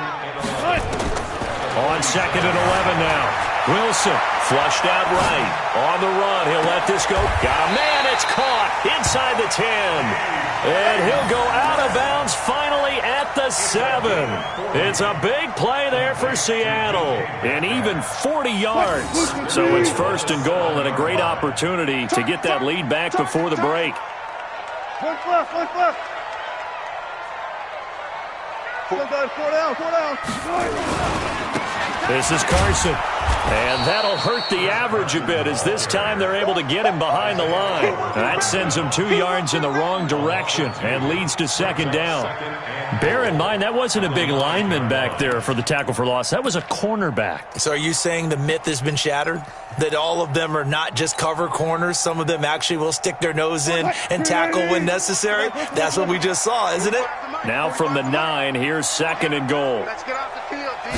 On 2nd and 11 now. Wilson flushed out right. On the run. He'll let this go. Got a man. It's caught inside the 10. And he'll go out of bounds finally at the 7. It's a big play there for Seattle. And even 40 yards. So it's 1st and goal and a great opportunity to get that lead back before the break. Look left. 4 down. This is Carson. And that'll hurt the average a bit as this time they're able to get him behind the line. That sends him 2 yards in the wrong direction and leads to 2nd down. Bear in mind, that wasn't a big lineman back there for the tackle for loss. That was a cornerback. So are you saying the myth has been shattered? That all of them are not just cover corners? Some of them actually will stick their nose in and tackle when necessary? That's what we just saw, isn't it? Now from the 9, here's 2nd and goal. Let's get off the field, D.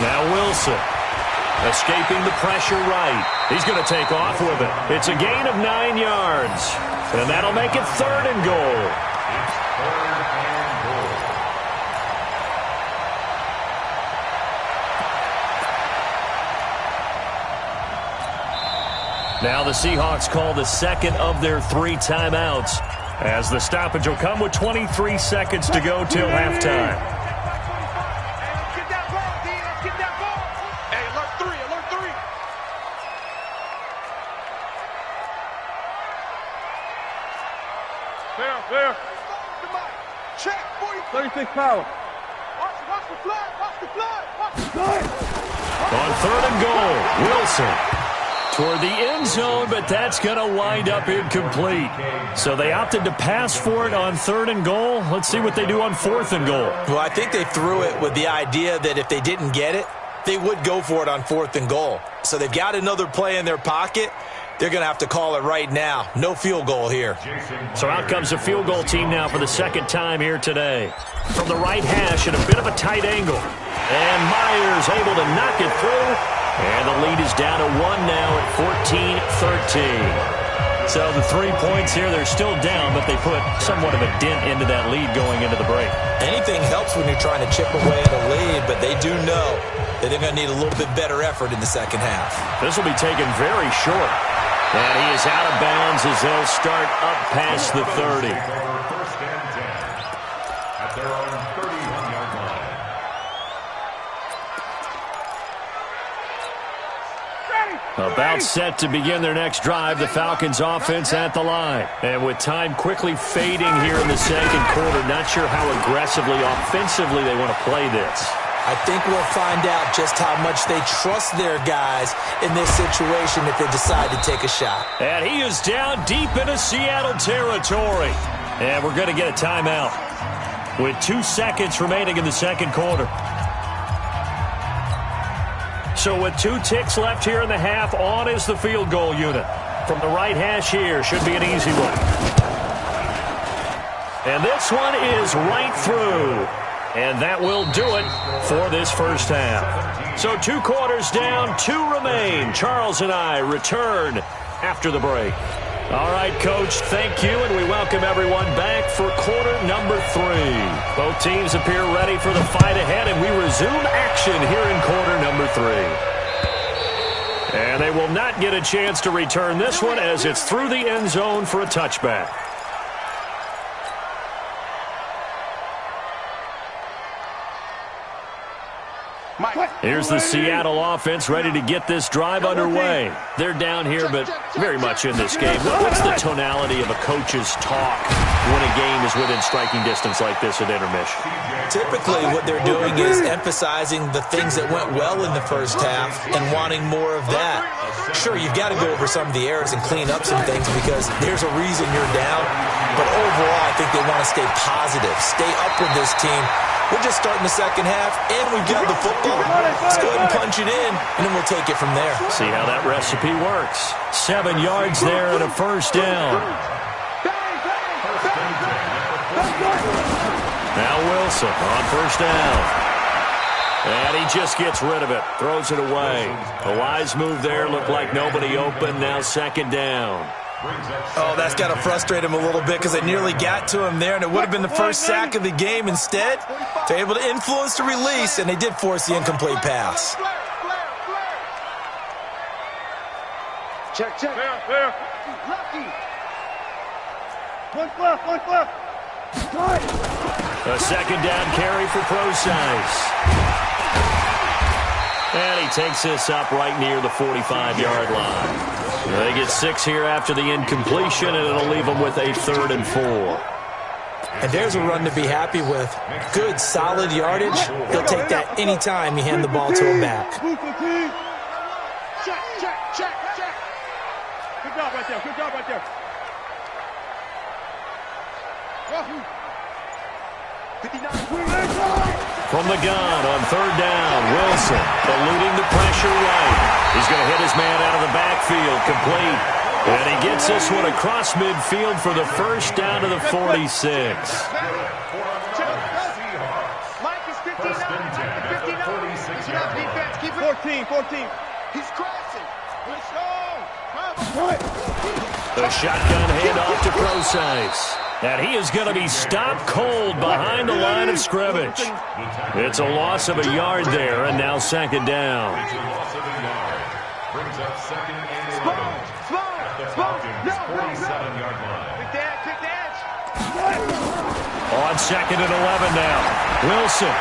Now Wilson, escaping the pressure right. He's going to take off with it. It's a gain of 9 yards. And that'll make it 3rd and goal. Now the Seahawks call the 2nd of their 3 timeouts, as the stoppage will come with 23 seconds to go till halftime. There. Check 36 power. Watch the flag. On 3rd and goal, Wilson toward the end zone, but that's going to wind up incomplete. So they opted to pass for it on 3rd and goal. Let's see what they do on 4th and goal. Well, I think they threw it with the idea that if they didn't get it, they would go for it on 4th and goal. So they've got another play in their pocket. They're going to have to call it right now. No field goal here. So out comes a field goal team now for the second time here today. From the right hash at a bit of a tight angle. And Myers able to knock it through. And the lead is down to 1 now at 14-13. So the 3 points here, they're still down, but they put somewhat of a dent into that lead going into the break. Anything helps when you're trying to chip away at a lead, but they do know that they're going to need a little bit better effort in the second half. This will be taken very short. And he is out of bounds as they'll start up past the 30. First and 10 at their own 31-yard line. About set to begin their next drive, the Falcons offense at the line. And with time quickly fading here in the second quarter, not sure how aggressively, offensively they want to play this. I think we'll find out just how much they trust their guys in this situation if they decide to take a shot. And he is down deep into Seattle territory. And we're going to get a timeout with 2 seconds remaining in the second quarter. So with 2 ticks left here in the half, on is the field goal unit. From the right hash here, should be an easy one. And this one is right through. And that will do it for this first half. So 2 quarters down, 2 remain. Charles and I return after the break. All right, Coach, thank you, and we welcome everyone back for quarter number 3. Both teams appear ready for the fight ahead, and we resume action here in quarter number 3. And they will not get a chance to return this one as it's through the end zone for a touchback. Here's the Seattle offense ready to get this drive underway. They're down here, but very much in this game. What's the tonality of a coach's talk when a game is within striking distance like this at intermission? Typically, what they're doing is emphasizing the things that went well in the first half and wanting more of that. Sure, you've got to go over some of the errors and clean up some things because there's a reason you're down. But overall, I think they want to stay positive, stay up with this team. We're just starting the second half, and we've got the football. Let's go ahead and punch it in, and then we'll take it from there. See how that recipe works. 7 yards there and a first down. Now Wilson on first down. And he just gets rid of it, throws it away. A wise move there, looked like nobody open, now second down. Oh, that's got to frustrate him a little bit because they nearly got to him there, and it would have been the first sack of the game. Instead, they're able to influence the release, and they did force the incomplete pass. Check. Lucky. One left. A second down carry for Procise. And he takes this up right near the 45-yard line. They get 6 here after the incompletion, and it'll leave them with a 3rd and 4. And there's a run to be happy with. Good, solid yardage. He'll take that any time you hand the ball to him back. Check. Good job right there. From the gun on 3rd down, Wilson eluding the pressure right. He's going to hit his man out of the backfield, complete. And he gets this one across midfield for the first down to the 46. Mike is 59. 59. Keep it. 14. He's crossing. Let's go. The shotgun handoff to Procise. And he is going to be stopped cold behind the line of scrimmage. It's a loss of a yard there, and now second down. It's a loss of a yard. Brings up second and 11 at the Falcons' 47-yard line. Pick the edge. On second and 11 now. Wilson.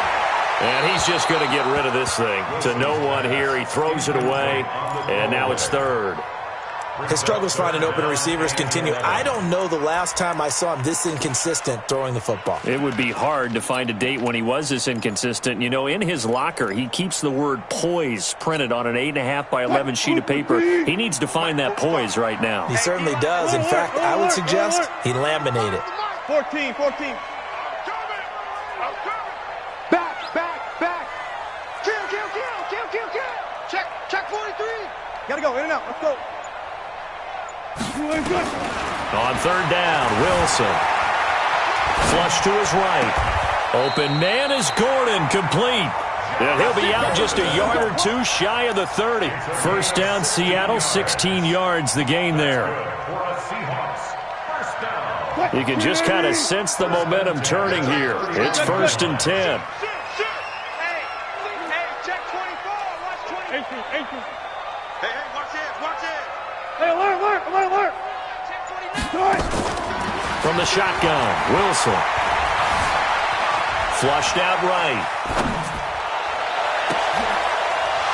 And he's just going to get rid of this thing. To no one here. He throws it away, and now it's 3rd. His struggles finding open receivers continue. I don't know the last time I saw him this inconsistent throwing the football. It would be hard to find a date when he was this inconsistent. You know, in his locker, he keeps the word poise printed on an 8.5 by 11 sheet of paper. He needs to find that poise right now. He certainly does. In fact, I would suggest he laminate it. 14. Back. Kill. Check 43. Gotta go, in and out. Let's go. On third down, Wilson. Flush to his right. Open man is Gordon, complete. And he'll be out just a yard or two shy of the 30. First down, Seattle, 16 yards the gain there. You can just kind of sense the momentum turning here. It's 1st and 10. Hey, check 24. Watch 20. Hey, watch it. Hey, alert. From the shotgun, Wilson. Flushed out right.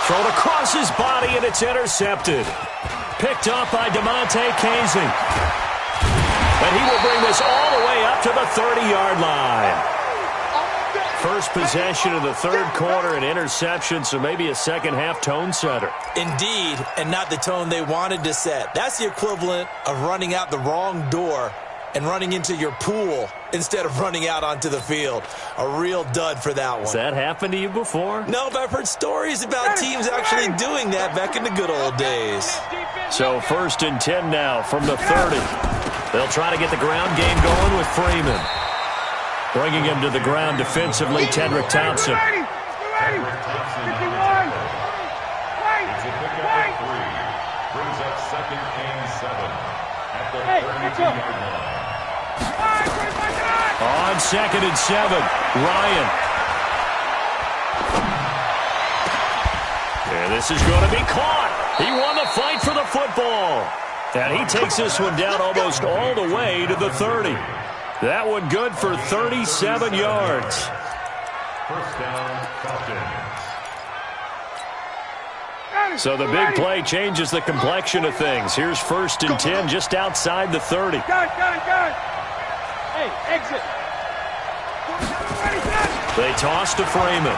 Thrown across his body, and it's intercepted. Picked up by DeMonte Casey. And he will bring this all the way up to the 30-yard line. First possession of the third quarter, an interception, so maybe a second-half tone setter. Indeed, and not the tone they wanted to set. That's the equivalent of running out the wrong door and running into your pool instead of running out onto the field. A real dud for that one. Has that happened to you before? No, but I've heard stories about teams actually doing that back in the good old days. So 1st and 10 now from the 30. They'll try to get the ground game going with Freeman. Bringing him to the ground defensively, Tedrick Thompson. It's a pickup of 3. Brings up 2nd and 7 at the 32-yard line. On 2nd and 7, Ryan. And this is going to be caught. He won the fight for the football. And he takes this one down almost all the way to the 30. That one good for 37 yards. First down, Falcons. So the big play changes the complexion of things. Here's 1st and 10 just outside the 30. Gun. Hey, exit. They toss to Freeman.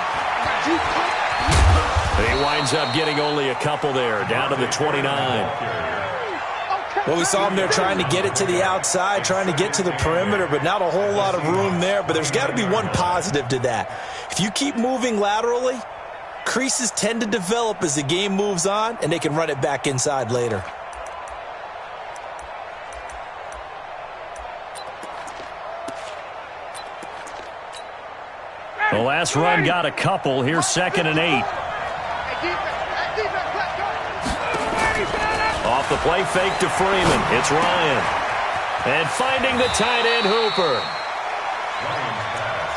He winds up getting only a couple there, down to the 29. Well, we saw him there trying to get it to the outside, trying to get to the perimeter, but not a whole lot of room there. But there's got to be one positive to that. If you keep moving laterally, creases tend to develop as the game moves on, and they can run it back inside later. The last run got a couple. Here's 2nd and 8. Off the play fake to Freeman. It's Ryan. And finding the tight end, Hooper. Ryan's pass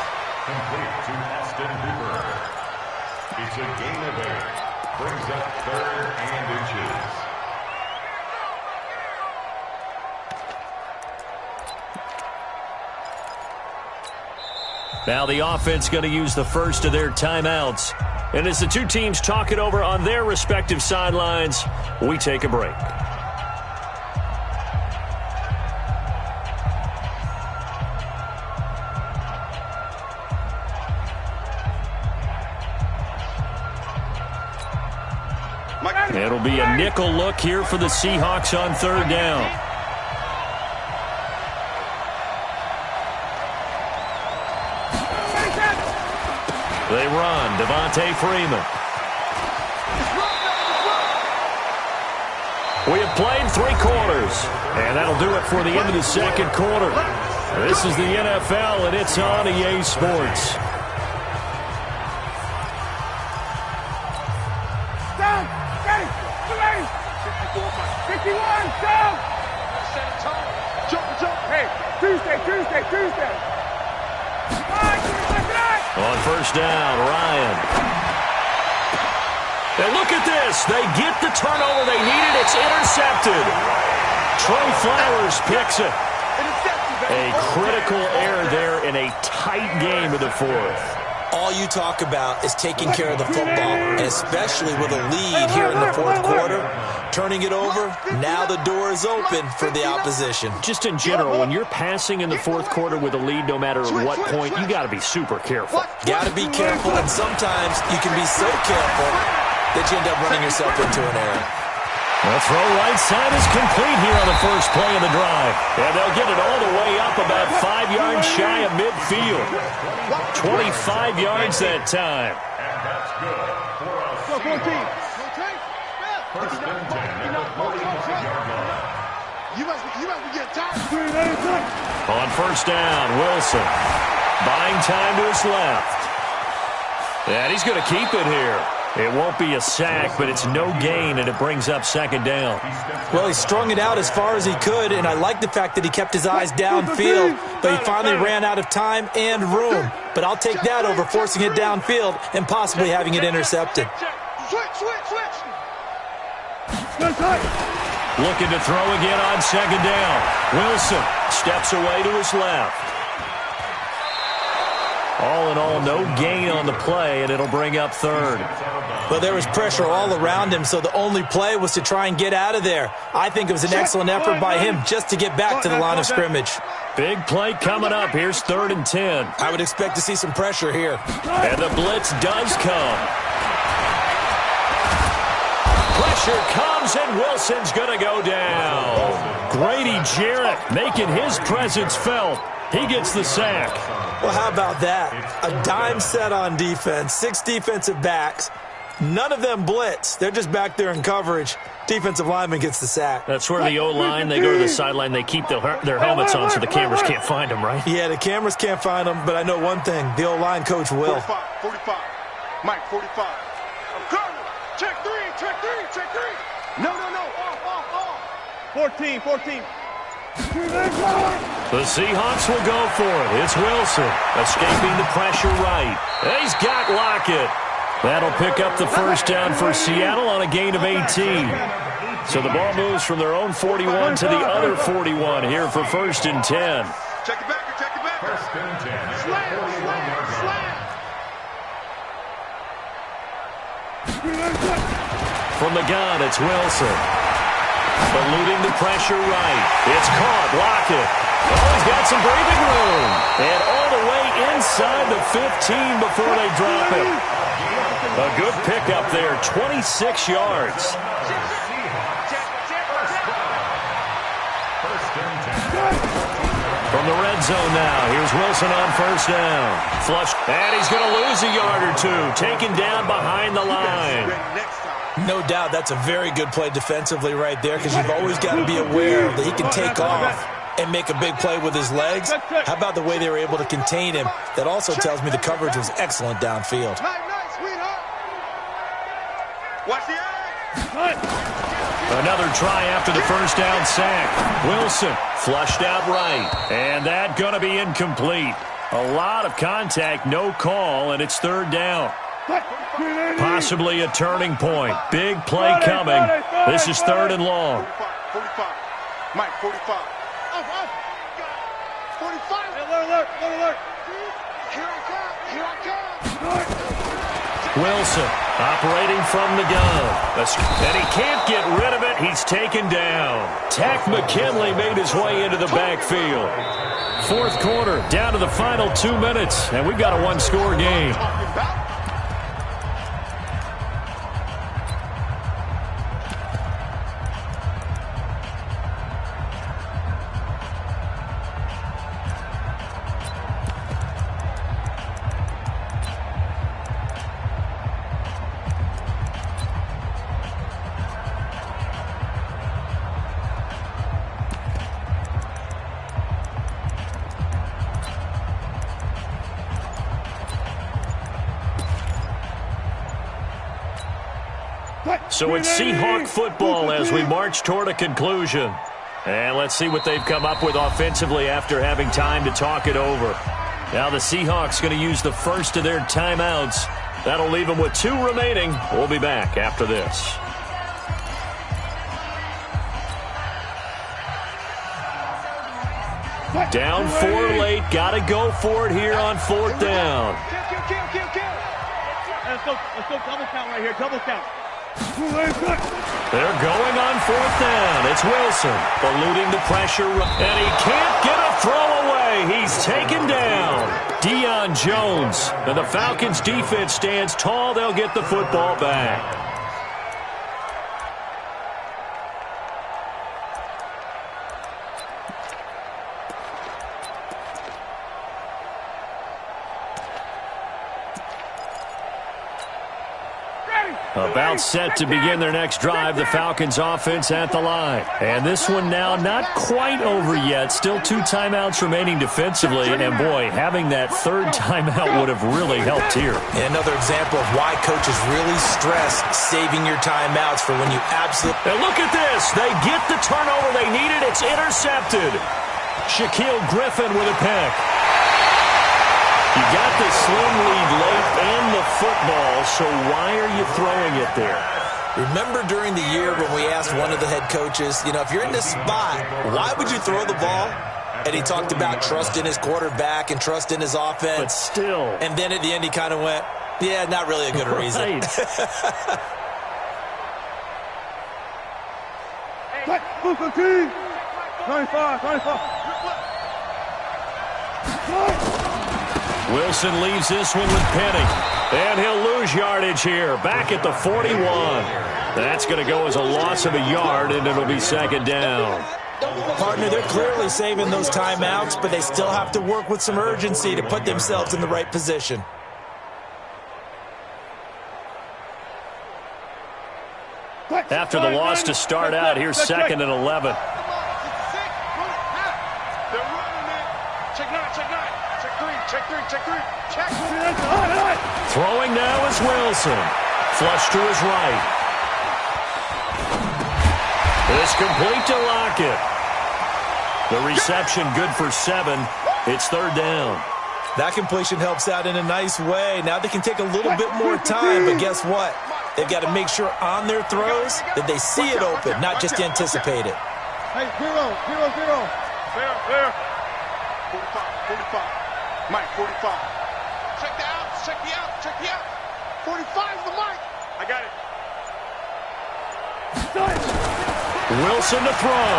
complete to Austin Hooper. It's a gain of 8. Brings up 3rd and inches. Now the offense going to use the first of their timeouts. And as the two teams talk it over on their respective sidelines, we take a break. It'll be a nickel look here for the Seahawks on 3rd down. They run. Devontae Freeman. We have played 3 quarters, and that'll do it for the end of the 2nd quarter. This is the NFL, and it's on EA Sports. Down, ready, 51, down. Set a tone. Jump. Hey, Tuesday. On 1st down, Ryan. And look at this. They get the turnover they needed. It's intercepted. Trey Flowers picks it. A critical error there in a tight game of the 4th. All you talk about is taking care of the football, and especially with a lead here in the 4th quarter. Turning it over, now the door is open for the opposition. Just in general, when you're passing in the 4th quarter with a lead, no matter at what point, you got to be super careful. Got to be careful, and sometimes you can be so careful that you end up running yourself into an error. The throw right side is complete here on the first play of the drive. And they'll get it all the way up about 5 yards shy of midfield. 25 yards that time. And that's good for a Seahawks. First and 10 at the 40-yard line. You must be getting tired. On first down, Wilson. Buying time to his left. And he's going to keep it here. It won't be a sack, but it's no gain, and it brings up second down. Well, he strung it out as far as he could, and I like the fact that he kept his eyes downfield, but he finally ran out of time and room. But I'll take that over forcing it downfield and possibly having it intercepted. Switch. Looking to throw again on second down. Wilson steps away to his left. All in all, no gain on the play, and it'll bring up third. Well, there was pressure all around him, so the only play was to try and get out of there. I think it was an excellent effort by him just to get back to the line of scrimmage. Big play coming up. Here's 3rd and 10. I would expect to see some pressure here. And the blitz does come. Pressure comes, and Wilson's going to go down. Grady Jarrett making his presence felt. He gets the sack. Well, how about that? A dime set on defense, 6 defensive backs. None of them blitz. They're just back there in coverage. Defensive lineman gets the sack. That's where the O-line, they go to the sideline, they keep their helmets on so the cameras can't find them, right? Yeah, the cameras can't find them, but I know one thing. The O-line coach will. 45. Mike, 45. I'm coming. Check 3. No. Off. 14. The Seahawks will go for it. It's Wilson escaping the pressure right. He's got Lockett. That'll pick up the first down for Seattle on a gain of 18. So the ball moves from their own 41 to the other 41 here for 1st and 10. Check it back. First and 10. From the gun, it's Wilson. Eluding the pressure right. It's caught. Lockett. Oh, he's got some breathing room. And all the way inside the 15 before they drop him. A good pickup there. 26 yards. From the red zone now, here's Wilson on first down. Flush, and he's going to lose a yard or two. Taken down behind the line. No doubt that's a very good play defensively right there because you've always got to be aware that he can take off and make a big play with his legs. How about the way they were able to contain him? That also tells me the coverage was excellent downfield. Nice, sweetheart. Watch the eye. Another try after the first down sack. Wilson flushed out right. And that going to be incomplete. A lot of contact, no call, and it's 3rd down. Possibly a turning point. Big play coming. This is 3rd and long. 45. Mike, 45. Off. 45. Alert. Here I come. Wilson operating from the gun. And he can't get rid of it. He's taken down. Tack McKinley made his way into the backfield. 4th quarter, down to the final 2 minutes. And we've got a 1-score game. So it's Seahawk football as we march toward a conclusion. And let's see what they've come up with offensively after having time to talk it over. Now the Seahawks going to use the first of their timeouts. That'll leave them with 2 remaining. We'll be back after this. Down 4 late. Got to go for it here on 4th down. Let's go double count right here. Double count. They're going on 4th down. It's Wilson eluding the pressure, and he can't get a throw away. He's taken down. Deion Jones, and the Falcons defense stands tall. They'll get the football back. Ready. About set to begin their next drive, the Falcons offense at the line. And this one now not quite over yet. Still 2 timeouts remaining defensively. And boy, having that third timeout would have really helped here. Another example of why coaches really stress saving your timeouts for when you absolutely... And look at this. They get the turnover they needed. It's intercepted. Shaquille Griffin with a pick. You got the slim lead late and the football, so why are you throwing it there? Remember during the year when we asked one of the head coaches, if you're in this spot, why would you throw the ball? And he talked about trust in his quarterback and trust in his offense. But still. And then at the end he kind of went, yeah, not really a good reason. Right. Move 15. 95. Wilson leaves this one with Penny. And he'll lose yardage here. Back at the 41. That's going to go as a loss of a yard, and it'll be second down. Partner, they're clearly saving those timeouts, but they still have to work with some urgency to put themselves in the right position. After the loss to start out, here's 2nd and 11. Throwing now is Wilson. Flush to his right. It's complete to Lockett. The reception good for 7. It's 3rd down. That completion helps out in a nice way. Now they can take a little bit more time, but guess what? They've got to make sure on their throws that they see it open, not just anticipate it. Hey, 0. Fair. 45. Mike, 45. Check the out. 45 is the Mike. I got it. Wilson to throw.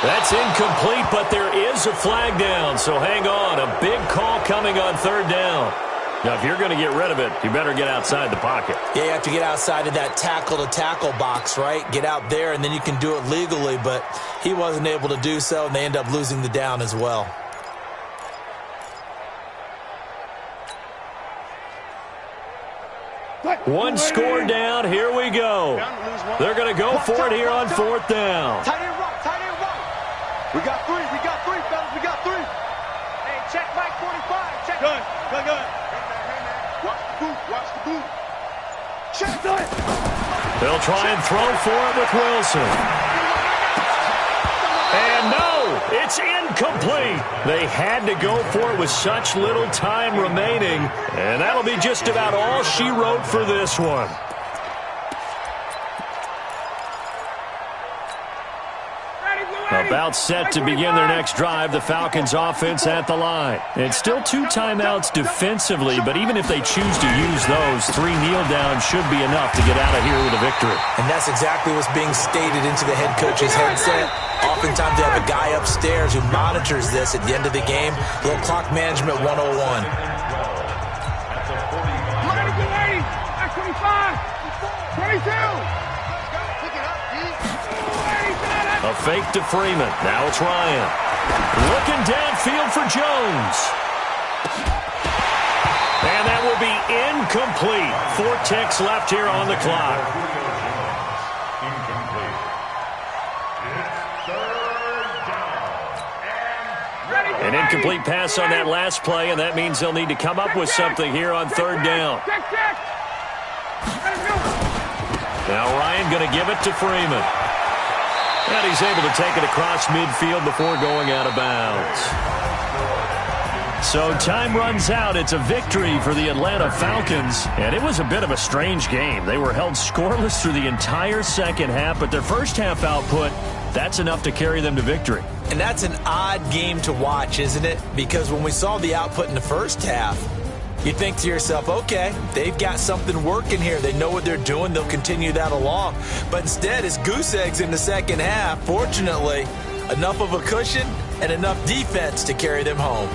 That's incomplete, but there is a flag down, so hang on. A big call coming on 3rd down. Now, if you're going to get rid of it, you better get outside the pocket. Yeah, you have to get outside of that tackle-to-tackle box, right? Get out there, and then you can do it legally, but he wasn't able to do so, and they end up losing the down as well. One score down. Here we go. They're going to go for it here on 4th down. Tight end right. We got 3, fellas. We got 3. Hey, check Mike 45. Check. Good. Watch the boot. Check. They'll try and throw for it with Wilson. And no, it's incomplete. They had to go for it with such little time remaining. And that'll be just about all she wrote for this one. About set to begin their next drive, the Falcons offense at the line. It's still 2 timeouts defensively, but even if they choose to use those, 3 kneel downs should be enough to get out of here with a victory. And that's exactly what's being stated into the head coach's headset. Oftentimes they have a guy upstairs who monitors this at the end of the game. A little clock management 101. 25. 22. A fake to Freeman. Now it's Ryan. Looking downfield for Jones. And that will be incomplete. 4 ticks left here on the clock. An incomplete pass on that last play, and that means they'll need to come up with something here on 3rd down. Now Ryan going to give it to Freeman. And he's able to take it across midfield before going out of bounds. So time runs out. It's a victory for the Atlanta Falcons. And it was a bit of a strange game. They were held scoreless through the entire second half, but their first half output, that's enough to carry them to victory. And that's an odd game to watch, isn't it? Because when we saw the output in the first half, you think to yourself, okay, they've got something working here. They know what they're doing. They'll continue that along. But instead, it's goose eggs in the second half. Fortunately, enough of a cushion and enough defense to carry them home.